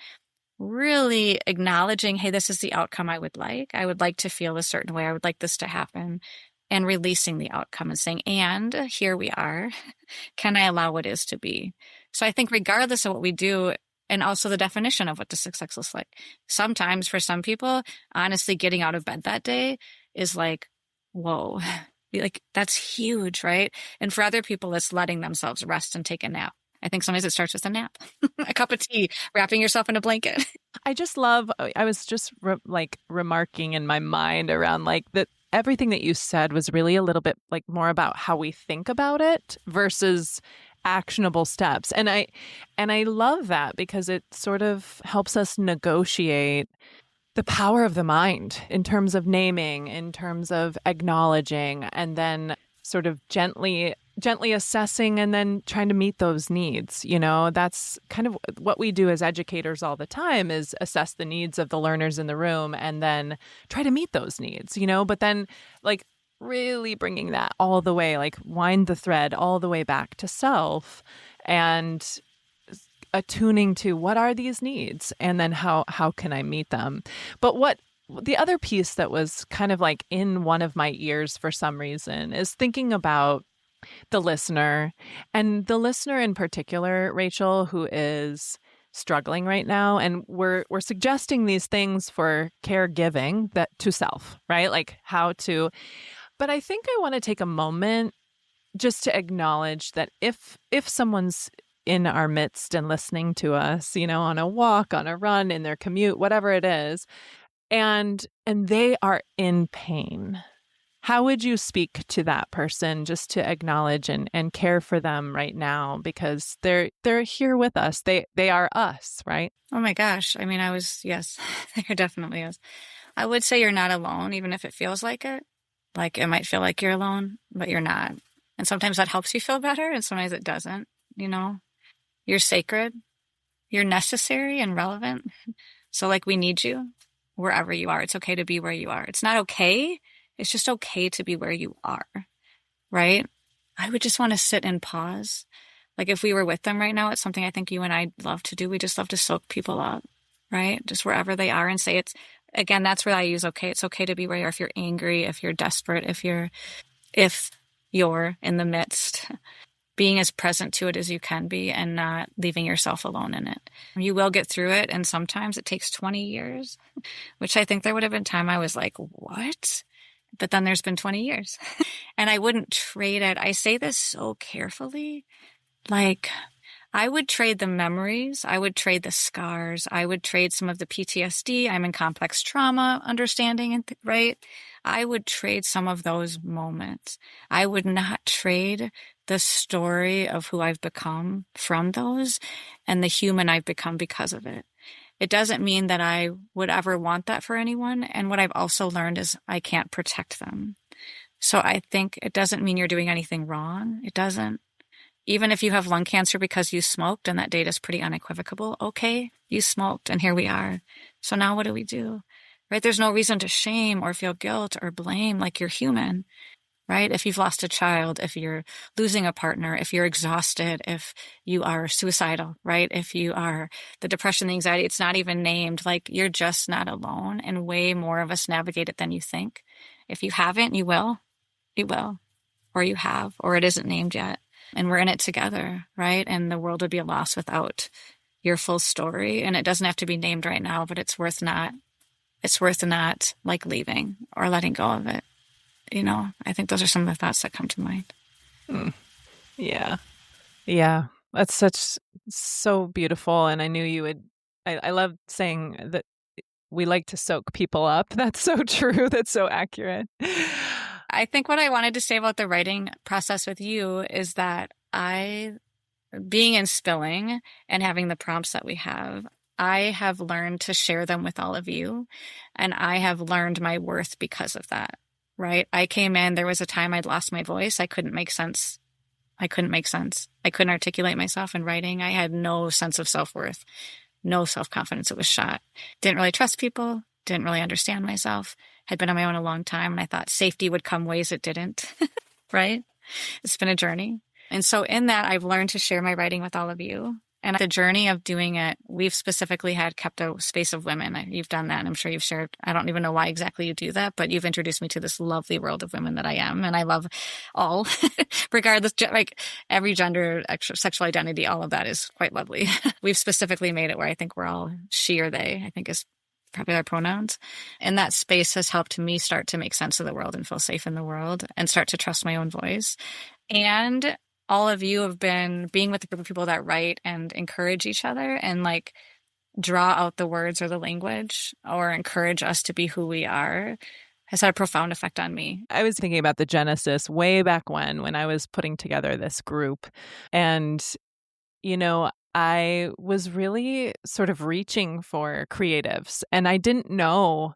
Speaker 3: really acknowledging, hey, this is the outcome I would like. I would like to feel a certain way. I would like this to happen. And releasing the outcome and saying, and here we are. Can I allow what is to be? So I think regardless of what we do, and also the definition of what the success looks like. Sometimes for some people, honestly, getting out of bed that day is like, whoa, like that's huge, right? And for other people, it's letting themselves rest and take a nap. I think sometimes it starts with a nap, a cup of tea, wrapping yourself in a blanket.
Speaker 2: I just love, I was just remarking in my mind around like that everything that you said was really a little bit like more about how we think about it versus actionable steps. And I love that because it sort of helps us negotiate the power of the mind in terms of naming, in terms of acknowledging, and then sort of gently assessing and then trying to meet those needs. That's kind of what we do as educators all the time, is assess the needs of the learners in the room and then try to meet those needs, but then like really bringing that all the way, like wind the thread all the way back to self and attuning to what are these needs and then how can I meet them. But what the other piece that was kind of like in one of my ears for some reason is thinking about the listener, and the listener in particular, Rachel, who is struggling right now. And we're suggesting these things for caregiving that to self, right? Like how to. But I think I want to take a moment just to acknowledge that if someone's in our midst and listening to us, on a walk, on a run, in their commute, whatever it is, and they are in pain, how would you speak to that person just to acknowledge and care for them right now? Because they're here with us. They are us, right?
Speaker 3: Oh my gosh. I mean, yes, there definitely is. I would say you're not alone, even if it feels like it. Like it might feel like you're alone, but you're not. And sometimes that helps you feel better, and sometimes it doesn't. you know? You're sacred. You're necessary and relevant. So like we need you wherever you are. It's okay to be where you are. It's not okay. It's just okay to be where you are, right? I would just want to sit and pause. Like if we were with them right now, it's something I think you and I love to do. We just love to soak people up, right? Just wherever they are and say it's, again, that's where I use okay. It's okay to be where you are. If you're angry, if you're desperate, if you're in the midst, being as present to it as you can be and not leaving yourself alone in it. You will get through it. And sometimes it takes 20 years, which I think there would have been time I was like, what? But then there's been 20 years and I wouldn't trade it. I say this so carefully. Like I would trade the memories. I would trade the scars. I would trade some of the PTSD. I'm in complex trauma understanding, right? I would trade some of those moments. I would not trade the story of who I've become from those and the human I've become because of it. It doesn't mean that I would ever want that for anyone. And what I've also learned is I can't protect them. So I think it doesn't mean you're doing anything wrong. It doesn't. Even if you have lung cancer because you smoked and that data is pretty unequivocal, okay, you smoked and here we are. So now what do we do? Right? There's no reason to shame or feel guilt or blame, like you're human, right? If you've lost a child, if you're losing a partner, if you're exhausted, if you are suicidal, right? If you are the depression, the anxiety, it's not even named, like you're just not alone, and way more of us navigate it than you think. If you haven't, you will, or you have, or it isn't named yet. And we're in it together, right? And the world would be a loss without your full story. And it doesn't have to be named right now, but it's worth not like leaving or letting go of it. You know, I think those are some of the thoughts that come to mind.
Speaker 2: Yeah. Yeah. That's so beautiful. And I knew you would, I love saying that we like to soak people up. That's so true. That's so accurate.
Speaker 3: I think what I wanted to say about the writing process with you is that being in Spilling and having the prompts that we have, I have learned to share them with all of you. And I have learned my worth because of that, right? I came in, there was a time I'd lost my voice. I couldn't make sense. I couldn't articulate myself in writing. I had no sense of self-worth, no self-confidence. It was shot. Didn't really trust people, didn't really understand myself, had been on my own a long time. And I thought safety would come ways it didn't, right? It's been a journey. And so in that, I've learned to share my writing with all of you. And the journey of doing it, we've specifically kept a space of women. You've done that. And I'm sure you've shared, I don't even know why exactly you do that, but you've introduced me to this lovely world of women that I am. And I love all, regardless, like every gender, sexual identity, all of that is quite lovely. We've specifically made it where I think we're all she or they, I think is probably our pronouns. And that space has helped me start to make sense of the world and feel safe in the world and start to trust my own voice. And all of you have been being with a group of people that write and encourage each other and like draw out the words or the language or encourage us to be who we are has had a profound effect on me.
Speaker 2: I was thinking about the genesis way back when I was putting together this group. And, you know, I was really sort of reaching for creatives and I didn't know.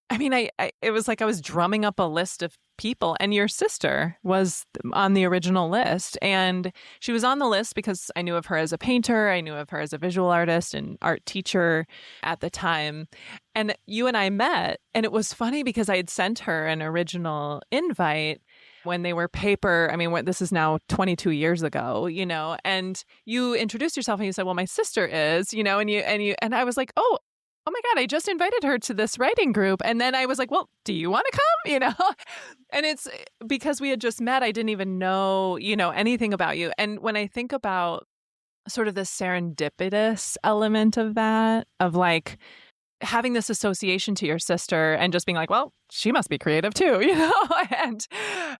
Speaker 2: I mean, it was like I was drumming up a list of people, and your sister was on the original list. And she was on the list because I knew of her as a painter. I knew of her as a visual artist and art teacher at the time. And you and I met, and it was funny because I had sent her an original invite when they were paper. I mean, this is now 22 years ago, you know, and you introduced yourself and you said, well, my sister is, you know, and I was like, oh my God, I just invited her to this writing group. And then I was like, well, do you want to come? You know, and it's because we had just met. I didn't even know, you know, anything about you. And when I think about sort of the serendipitous element of that, of like having this association to your sister and just being like, well, she must be creative too, you know,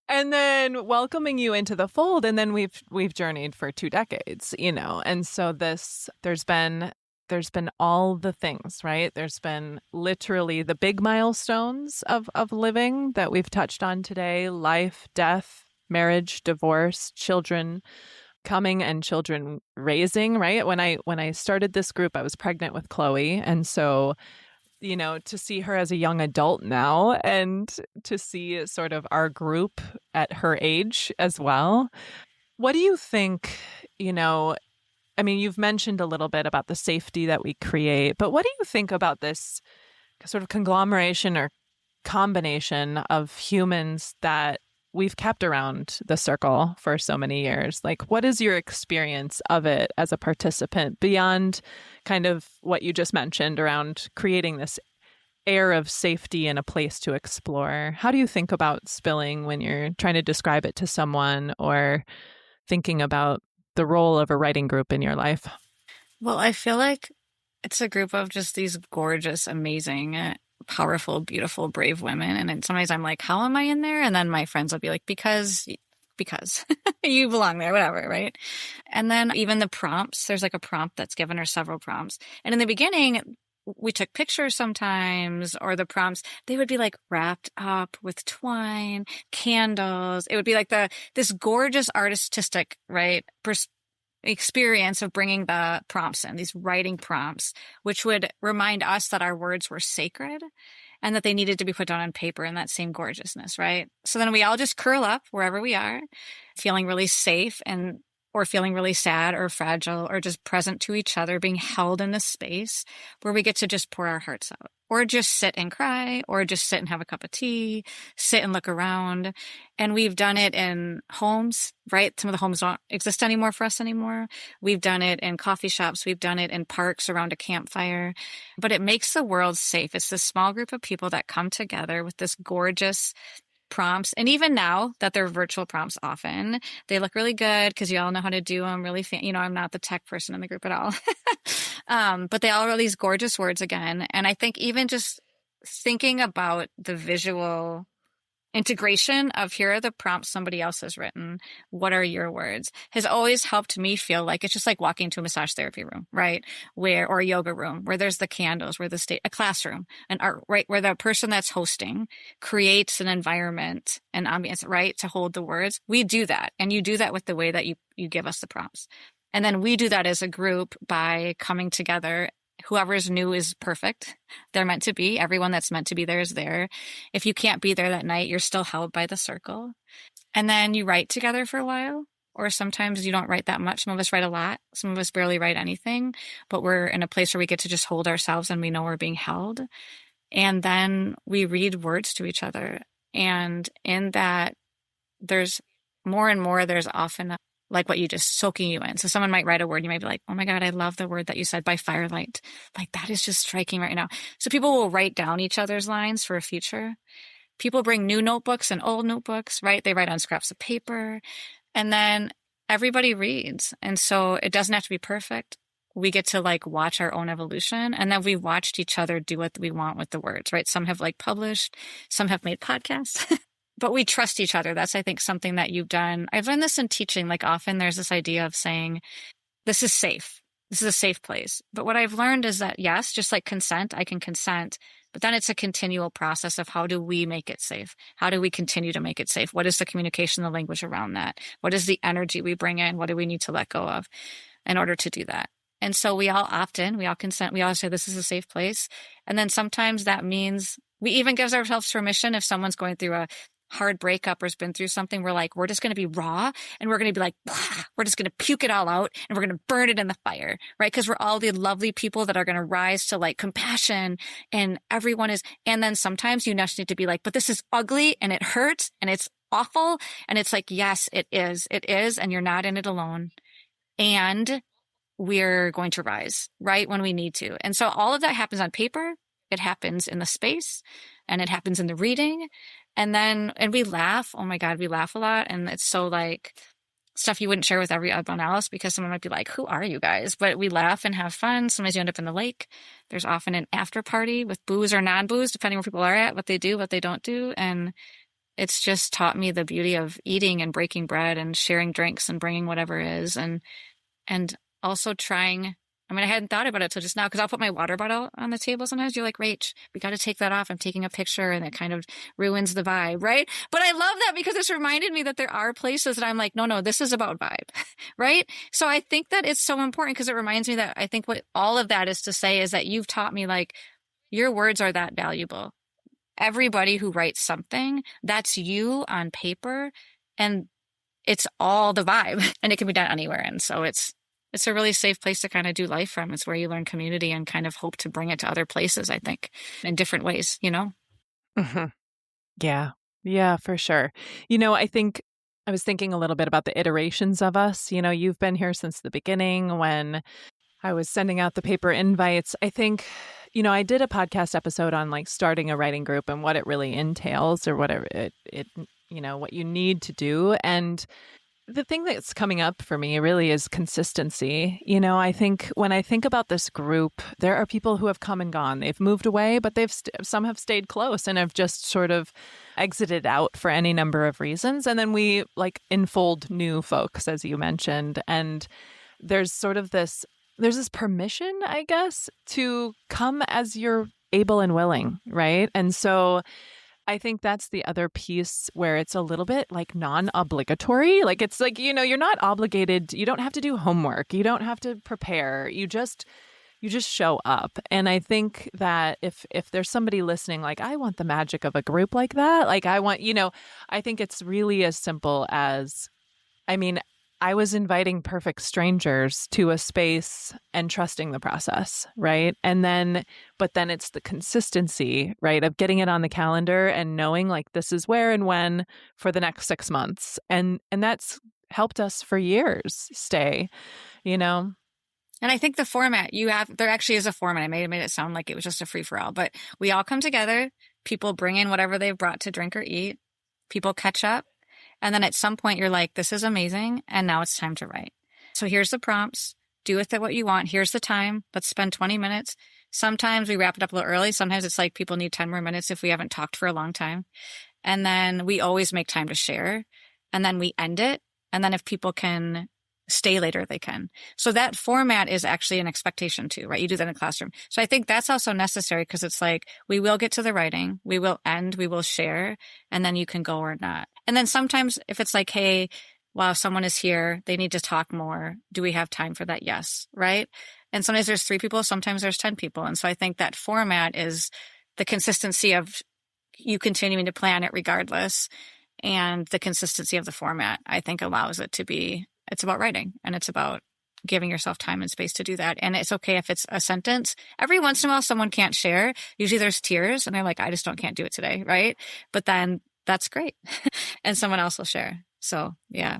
Speaker 2: and then welcoming you into the fold. And then we've journeyed for 2 decades, you know, and so there's been all the things, right? There's been literally the big milestones of living that we've touched on today: life, death, marriage, divorce, children coming, and children raising, right? When I started this group, I was pregnant with Chloe. And so, you know, to see her as a young adult now and to see sort of our group at her age as well, What do you think, I mean, you've mentioned a little bit about the safety that we create, but what do you think about this sort of conglomeration or combination of humans that we've kept around the circle for so many years? Like, what is your experience of it as a participant beyond kind of what you just mentioned around creating this air of safety and a place to explore? How do you think about spilling when you're trying to describe it to someone or thinking about the role of a writing group in your life?
Speaker 3: Well, I feel like it's a group of just these gorgeous, amazing, powerful, beautiful, brave women. And then sometimes I'm like, how am I in there? And then my friends will be like, because you belong there, whatever, right? And then even the prompts, there's like a prompt that's given, or several prompts. And in the beginning, we took pictures sometimes, or the prompts, they would be like wrapped up with twine, candles. It would be like this gorgeous artistic, right, experience of bringing the prompts in, these writing prompts, which would remind us that our words were sacred and that they needed to be put down on paper in that same gorgeousness, right? So then we all just curl up wherever we are, feeling really safe or feeling really sad or fragile or just present to each other, being held in this space where we get to just pour our hearts out, or just sit and cry, or just sit and have a cup of tea, sit and look around. And we've done it in homes, right? Some of the homes don't exist anymore for us anymore. We've done it in coffee shops. We've done it in parks around a campfire. But it makes the world safe. It's this small group of people that come together with this gorgeous prompts. And even now that they're virtual prompts, often they look really good because you all know how to do them really I'm not the tech person in the group at all. But they all are these gorgeous words again. And I think even just thinking about the visual integration of, here are the prompts somebody else has written, what are your words, has always helped me feel like it's just like walking to a massage therapy room, right? Or a yoga room where there's the candles, where a classroom, an art, right? Where the person that's hosting creates an environment and ambience, right? To hold the words. We do that. And you do that with the way that you give us the prompts. And then we do that as a group by coming together. Whoever's new is perfect. They're meant to be. Everyone that's meant to be there is there. If you can't be there that night, you're still held by the circle. And then you write together for a while, or sometimes you don't write that much. Some of us write a lot. Some of us barely write anything, but we're in a place where we get to just hold ourselves and we know we're being held. And then we read words to each other. And in that, there's more and more, there's often like what you just soaking you in. So someone might write a word, you might be like, oh my God, I love the word that you said, by Firelight. Like, that is just striking right now. So people will write down each other's lines for a future. People bring new notebooks and old notebooks, right? They write on scraps of paper, and then everybody reads. And so it doesn't have to be perfect. We get to like watch our own evolution. And then we watched each other do what we want with the words, right? Some have like published, some have made podcasts. But we trust each other. That's, I think, something that you've done. I've learned this in teaching. Like, often there's this idea of saying, this is safe. This is a safe place. But what I've learned is that, yes, just like consent, I can consent. But then it's a continual process of, how do we make it safe? How do we continue to make it safe? What is the communication, the language around that? What is the energy we bring in? What do we need to let go of in order to do that? And so we all opt in. We all consent. We all say, this is a safe place. And then sometimes that means we even give ourselves permission if someone's going through a hard breakup or has been through something. We're like, we're just going to be raw, and we're going to be like, we're just going to puke it all out, and we're going to burn it in the fire, right? Because we're all the lovely people that are going to rise to like compassion, and everyone is. And then sometimes you just need to be like, but this is ugly and it hurts and it's awful. And it's like, yes, it is. It is. And you're not in it alone. And we're going to rise right when we need to. And so all of that happens on paper. It happens in the space, and it happens in the reading. And we laugh. Oh my God, we laugh a lot. And it's so like stuff you wouldn't share with everyone else, because someone might be like, who are you guys? But we laugh and have fun. Sometimes you end up in the lake. There's often an after party with booze or non-booze, depending where people are at, what they do, what they don't do. And it's just taught me the beauty of eating and breaking bread and sharing drinks and bringing whatever is. And also trying, I mean, I hadn't thought about it till just now, because I'll put my water bottle on the table sometimes. You're like, Rach, we got to take that off. I'm taking a picture, and it kind of ruins the vibe, right? But I love that, because it's reminded me that there are places that I'm like, no, this is about vibe, right? So I think that it's so important, because it reminds me that I think what all of that is to say is that you've taught me, like, your words are that valuable. Everybody who writes something, that's you on paper, and it's all the vibe and it can be done anywhere. And so it's a really safe place to kind of do life from. It's where you learn community and kind of hope to bring it to other places, I think, in different ways, you know?
Speaker 2: Mhm. Yeah. Yeah, for sure. I think I was thinking a little bit about the iterations of us. You've been here since the beginning when I was sending out the paper invites. I think, I did a podcast episode on like starting a writing group and what it really entails or whatever what you need to do. And the thing that's coming up for me really is consistency. I think when I think about this group, there are people who have come and gone. They've moved away, but some have stayed close and have just sort of exited out for any number of reasons. And then we like enfold new folks, as you mentioned. And there's sort of there's this permission, I guess, to come as you're able and willing, right? And so I think that's the other piece where it's a little bit like non-obligatory. Like it's like, you're not obligated. You don't have to do homework. You don't have to prepare. You just show up. And I think that if there's somebody listening, like, I want the magic of a group like that. Like I want, I think it's really as simple as, I was inviting perfect strangers to a space and trusting the process, right? But then it's the consistency, right, of getting it on the calendar and knowing like this is where and when for the next 6 months. And that's helped us for years stay,
Speaker 3: And I think the format there actually is a format. I made it sound like it was just a free for all, but we all come together. People bring in whatever they've brought to drink or eat. People catch up. And then at some point you're like, this is amazing. And now it's time to write. So here's the prompts. Do with it what you want. Here's the time. Let's spend 20 minutes. Sometimes we wrap it up a little early. Sometimes it's like people need 10 more minutes if we haven't talked for a long time. And then we always make time to share. And then we end it. And then if people can stay later, they can. So that format is actually an expectation too, right? You do that in a classroom. So I think that's also necessary because it's like, we will get to the writing, we will end, we will share, and then you can go or not. And then sometimes if it's like, hey, wow, someone is here, they need to talk more. Do we have time for that? Yes. Right. And sometimes there's 3 people, sometimes there's 10 people. And so I think that format is the consistency of you continuing to plan it regardless. And the consistency of the format, I think, allows it to be, it's about writing and it's about giving yourself time and space to do that. And it's okay if it's a sentence. Every once in a while, someone can't share. Usually there's tears and they're like, I just can't do it today. Right. But then that's great. And someone else will share. So yeah.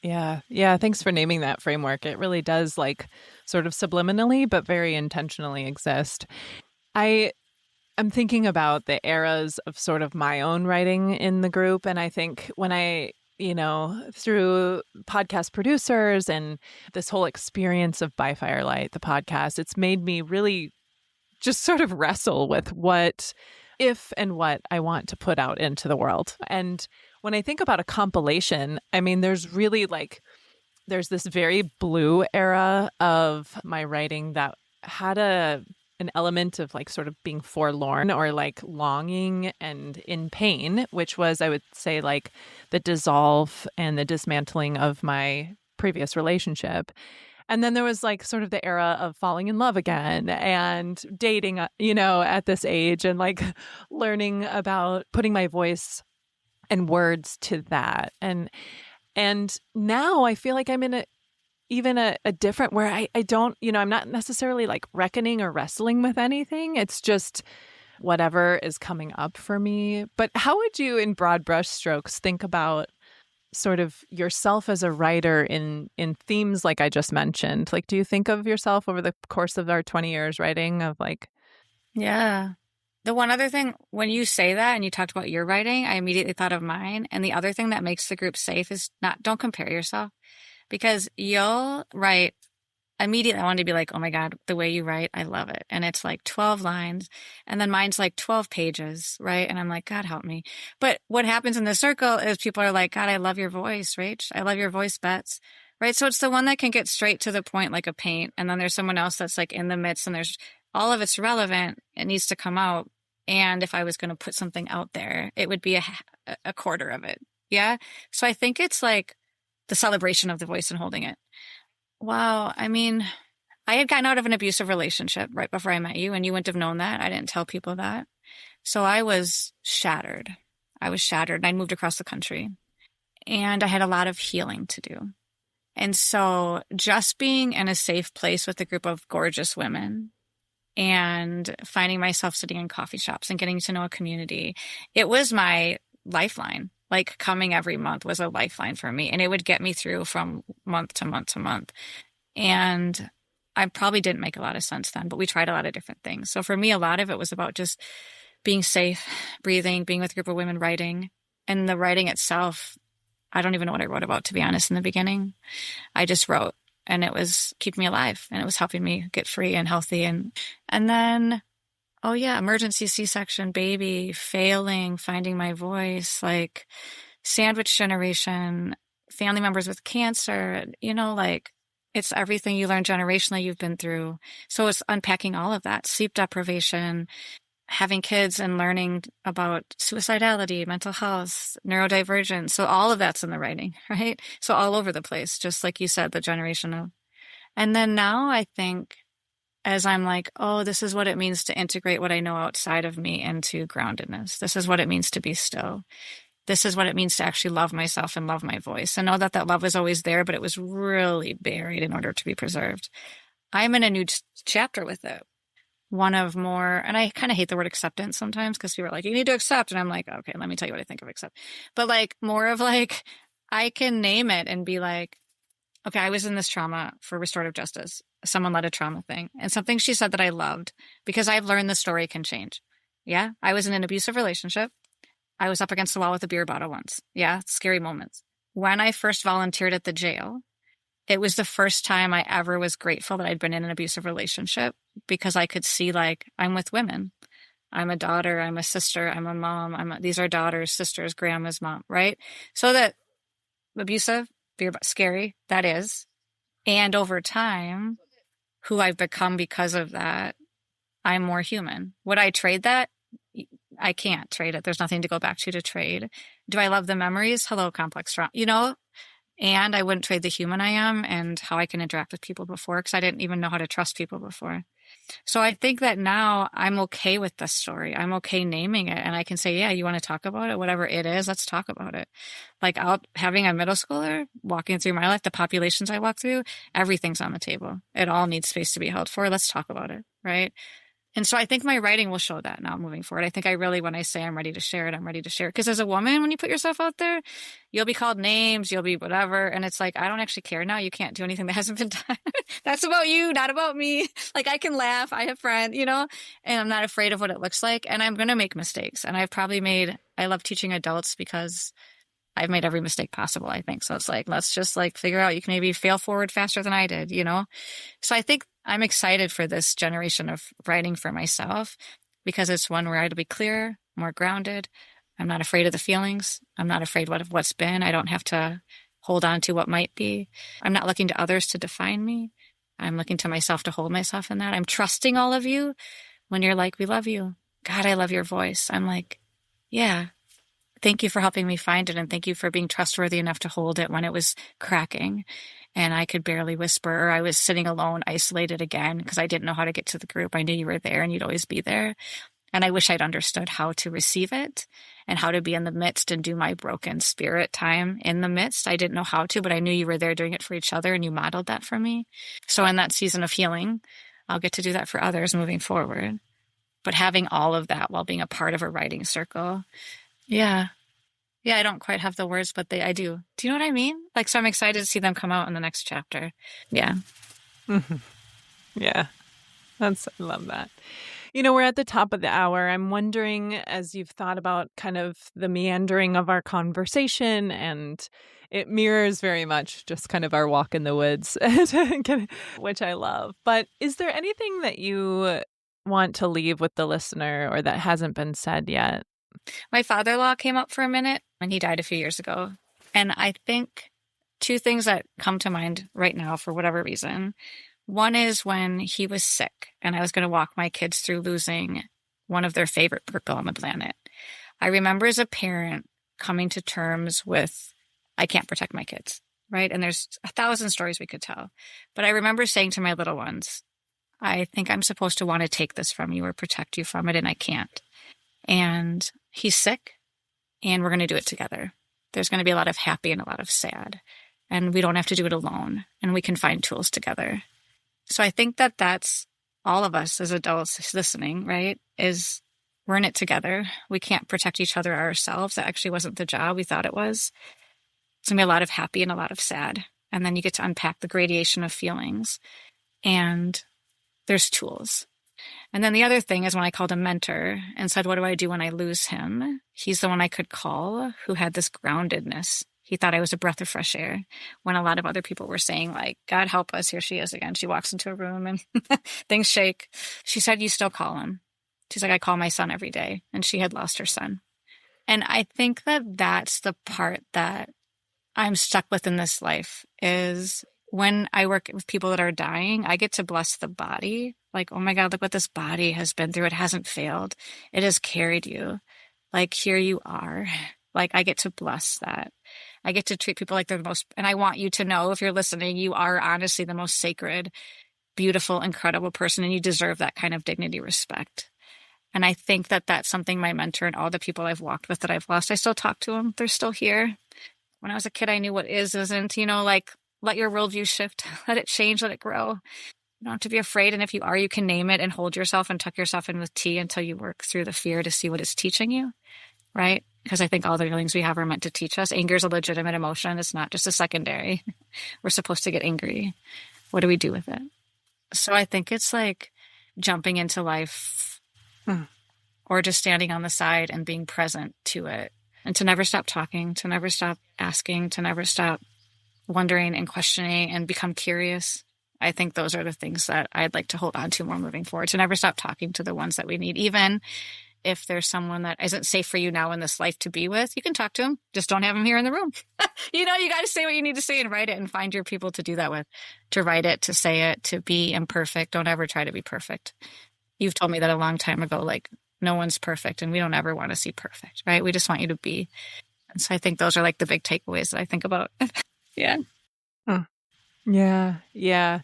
Speaker 2: Yeah. Yeah. Thanks for naming that framework. It really does like sort of subliminally, but very intentionally exist. I'm thinking about the eras of sort of my own writing in the group. And I think when through podcast producers and this whole experience of By Firelight, the podcast, it's made me really just sort of wrestle with what I want to put out into the world. And when I think about a compilation, there's really there's this very blue era of my writing that had an element of like sort of being forlorn or like longing and in pain, which was, I would say, like the dissolve and the dismantling of my previous relationship. And then there was like sort of the era of falling in love again and dating, at this age and like learning about putting my voice and words to that. And now I feel like I'm in a different where I don't, I'm not necessarily like reckoning or wrestling with anything. It's just whatever is coming up for me. But how would you, in broad brush strokes, think about sort of yourself as a writer in themes like I just mentioned? Like, do you think of yourself over the course of our 20 years writing of like...
Speaker 3: Yeah. The one other thing, when you say that and you talked about your writing, I immediately thought of mine. And the other thing that makes the group safe is don't compare yourself. Because you'll write immediately, I wanted to be like, oh my God, the way you write, I love it. And it's like 12 lines. And then mine's like 12 pages, right? And I'm like, God help me. But what happens in the circle is people are like, God, I love your voice, Rach. I love your voice, Bets. Right? So it's the one that can get straight to the point like a paint. And then there's someone else that's like in the midst and there's all of it's relevant. It needs to come out. And if I was going to put something out there, it would be a quarter of it. Yeah. So I think it's like the celebration of the voice and holding it. Wow. I had gotten out of an abusive relationship right before I met you, and you wouldn't have known that. I didn't tell people that. So I was shattered. And I moved across the country. and I had a lot of healing to do. And so just being in a safe place with a group of gorgeous women and finding myself sitting in coffee shops and getting to know a community, it was my lifeline. Like coming every month was a lifeline for me, and it would get me through from month to month to month. And I probably didn't make a lot of sense then, but we tried a lot of different things. So for me, a lot of it was about just being safe, breathing, being with a group of women, writing. And the writing itself, I don't even know what I wrote about, to be honest, in the beginning. I just wrote, and it was keeping me alive, and it was helping me get free and healthy. And then, oh yeah, emergency C-section, baby, failing, finding my voice, like sandwich generation, family members with cancer, like it's everything you learn generationally you've been through. So it's unpacking all of that, sleep deprivation, having kids and learning about suicidality, mental health, neurodivergence. So all of that's in the writing, right? So all over the place, just like you said, the generational. And then now I think as I'm like, oh, this is what it means to integrate what I know outside of me into groundedness. This is what it means to be still. This is what it means to actually love myself and love my voice. And know that that love was always there, but it was really buried in order to be preserved. I'm in a new chapter with it. One of more, and I kind of hate the word acceptance sometimes because people are like, you need to accept. And I'm like, okay, let me tell you what I think of accept. But like more of like, I can name it and be like, okay, I was in this trauma for restorative justice. Someone led a trauma thing. And something she said that I loved, because I've learned the story can change. Yeah. I was in an abusive relationship. I was up against the wall with a beer bottle once. Yeah. Scary moments. When I first volunteered at the jail, it was the first time I ever was grateful that I'd been in an abusive relationship, because I could see like, I'm with women. I'm a daughter. I'm a sister. I'm a mom. These are daughters, sisters, grandma's mom. Right. So that abusive, scary, that is. And over time, who I've become because of that, I'm more human. Would I trade that? I can't trade it. There's nothing to go back to trade. Do I love the memories? Hello, complex trauma, and I wouldn't trade the human I am and how I can interact with people before, because I didn't even know how to trust people before. So I think that now I'm okay with this story. I'm okay naming it. And I can say, yeah, you want to talk about it? Whatever it is, let's talk about it. Like having a middle schooler walking through my life, the populations I walk through, everything's on the table. It all needs space to be held for. Let's talk about it, right? And so I think my writing will show that now moving forward. I think when I say I'm ready to share it, I'm ready to share it. Because as a woman, when you put yourself out there, you'll be called names, you'll be whatever. And it's like, I don't actually care now. You can't do anything that hasn't been done. That's about you, not about me. Like I can laugh. I have friends, and I'm not afraid of what it looks like. And I'm going to make mistakes. And I love teaching adults because I've made every mistake possible, I think. So it's like, let's just like figure out, you can maybe fail forward faster than I did, So I think I'm excited for this generation of writing for myself, because it's one where I'll be clearer, more grounded. I'm not afraid of the feelings. I'm not afraid of what's been. I don't have to hold on to what might be. I'm not looking to others to define me. I'm looking to myself to hold myself in that. I'm trusting all of you when you're like, we love you. God, I love your voice. I'm like, yeah. Thank you for helping me find it. And thank you for being trustworthy enough to hold it when it was cracking and I could barely whisper, or I was sitting alone, isolated again, because I didn't know how to get to the group. I knew you were there and you'd always be there. And I wish I'd understood how to receive it and how to be in the midst and do my broken spirit time in the midst. I didn't know how to, but I knew you were there doing it for each other and you modeled that for me. So in that season of healing, I'll get to do that for others moving forward. But having all of that while being a part of a writing circle. Yeah. Yeah, I don't quite have the words, but I do. Do you know what I mean? Like, so I'm excited to see them come out in the next chapter. Yeah.
Speaker 2: Mm-hmm. Yeah. I love that. We're at the top of the hour. I'm wondering, as you've thought about kind of the meandering of our conversation, and it mirrors very much just kind of our walk in the woods, which I love. But is there anything that you want to leave with the listener, or that hasn't been said yet?
Speaker 3: My father-in-law came up for a minute, and he died a few years ago. And I think two things that come to mind right now for whatever reason. One is when he was sick and I was going to walk my kids through losing one of their favorite people on the planet. I remember as a parent coming to terms with, I can't protect my kids, right? And there's 1,000 stories we could tell. But I remember saying to my little ones, I think I'm supposed to want to take this from you or protect you from it, and I can't. And he's sick, and we're going to do it together. there's going to be a lot of happy and a lot of sad. And we don't have to do it alone. And we can find tools together. So I think that that's all of us as adults listening, right? Is we're in it together. We can't protect each other ourselves. That actually wasn't the job we thought it was. It's going to be a lot of happy and a lot of sad. And then you get to unpack the gradation of feelings. And there's tools. And then the other thing is when I called a mentor and said, what do I do when I lose him? He's the one I could call who had this groundedness. He thought I was a breath of fresh air when a lot of other people were saying, like, God help us, here she is again. She walks into a room and things shake. She said, you still call him. She's like, I call my son every day. And she had lost her son. And I think that that's the part that I'm stuck with in this life is when I work with people that are dying, I get to bless the body. Like, oh my God, look what this body has been through. It hasn't failed. It has carried you. Like, here you are. Like, I get to bless that. I get to treat people like they're the most, and I want you to know, if you're listening, you are honestly the most sacred, beautiful, incredible person, and you deserve that kind of dignity, respect. And I think that that's something my mentor and all the people I've walked with that I've lost, I still talk to them. They're still here. When I was a kid, I knew what isn't, like, let your worldview shift, let it change, let it grow. You don't have to be afraid. And if you are, you can name it and hold yourself and tuck yourself in with tea until you work through the fear to see what it's teaching you, right? Because I think all the feelings we have are meant to teach us. Anger is a legitimate emotion. It's not just a secondary. We're supposed to get angry. What do we do with it? So I think it's like jumping into life or just standing on the side and being present to it, and to never stop talking, to never stop asking, to never stop wondering and questioning and become curious. I think those are the things that I'd like to hold on to more moving forward, to never stop talking to the ones that we need. Even if there's someone that isn't safe for you now in this life to be with, you can talk to them. Just don't have them here in the room. You got to say what you need to say and write it and find your people to do that with, to write it, to say it, to be imperfect. Don't ever try to be perfect. You've told me that a long time ago, like, no one's perfect and we don't ever want to see perfect, right? We just want you to be. And so I think those are like the big takeaways that I think about. Yeah.
Speaker 2: Yeah. Yeah.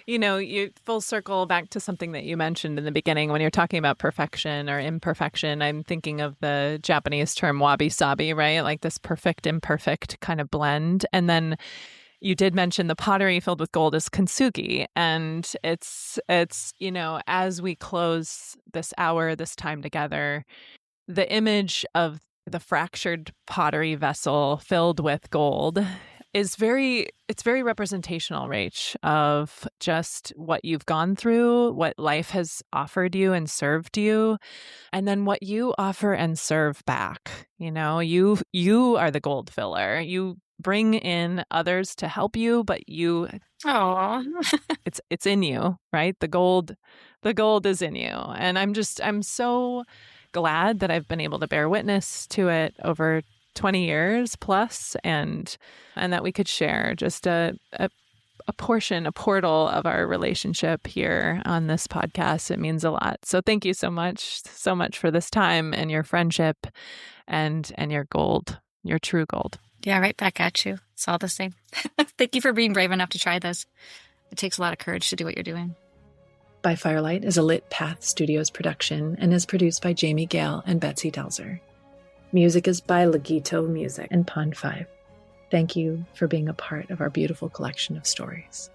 Speaker 2: You full circle back to something that you mentioned in the beginning when you're talking about perfection or imperfection. I'm thinking of the Japanese term wabi-sabi, right? Like this perfect, imperfect kind of blend. And then you did mention the pottery filled with gold is kintsugi. And it's as we close this hour, this time together, the image of the fractured pottery vessel filled with gold is very representational, Rach, of just what you've gone through, what life has offered you and served you, and then what you offer and serve back. You are the gold filler. You bring in others to help you, but it's in you, right? The gold is in you. And I'm so glad that I've been able to bear witness to it over 20 years plus, and that we could share just a portal of our relationship here on this podcast. It means a lot. So thank you so much for this time and your friendship and your gold, your true gold.
Speaker 3: Yeah, right back at you. It's all the same. Thank you for being brave enough to try this. It takes a lot of courage to do what you're doing.
Speaker 1: By Firelight is a Lit Path Studios production and is produced by Jamie Gale and Betsy Delzer. Music is by Legito Music and Pond 5. Thank you for being a part of our beautiful collection of stories.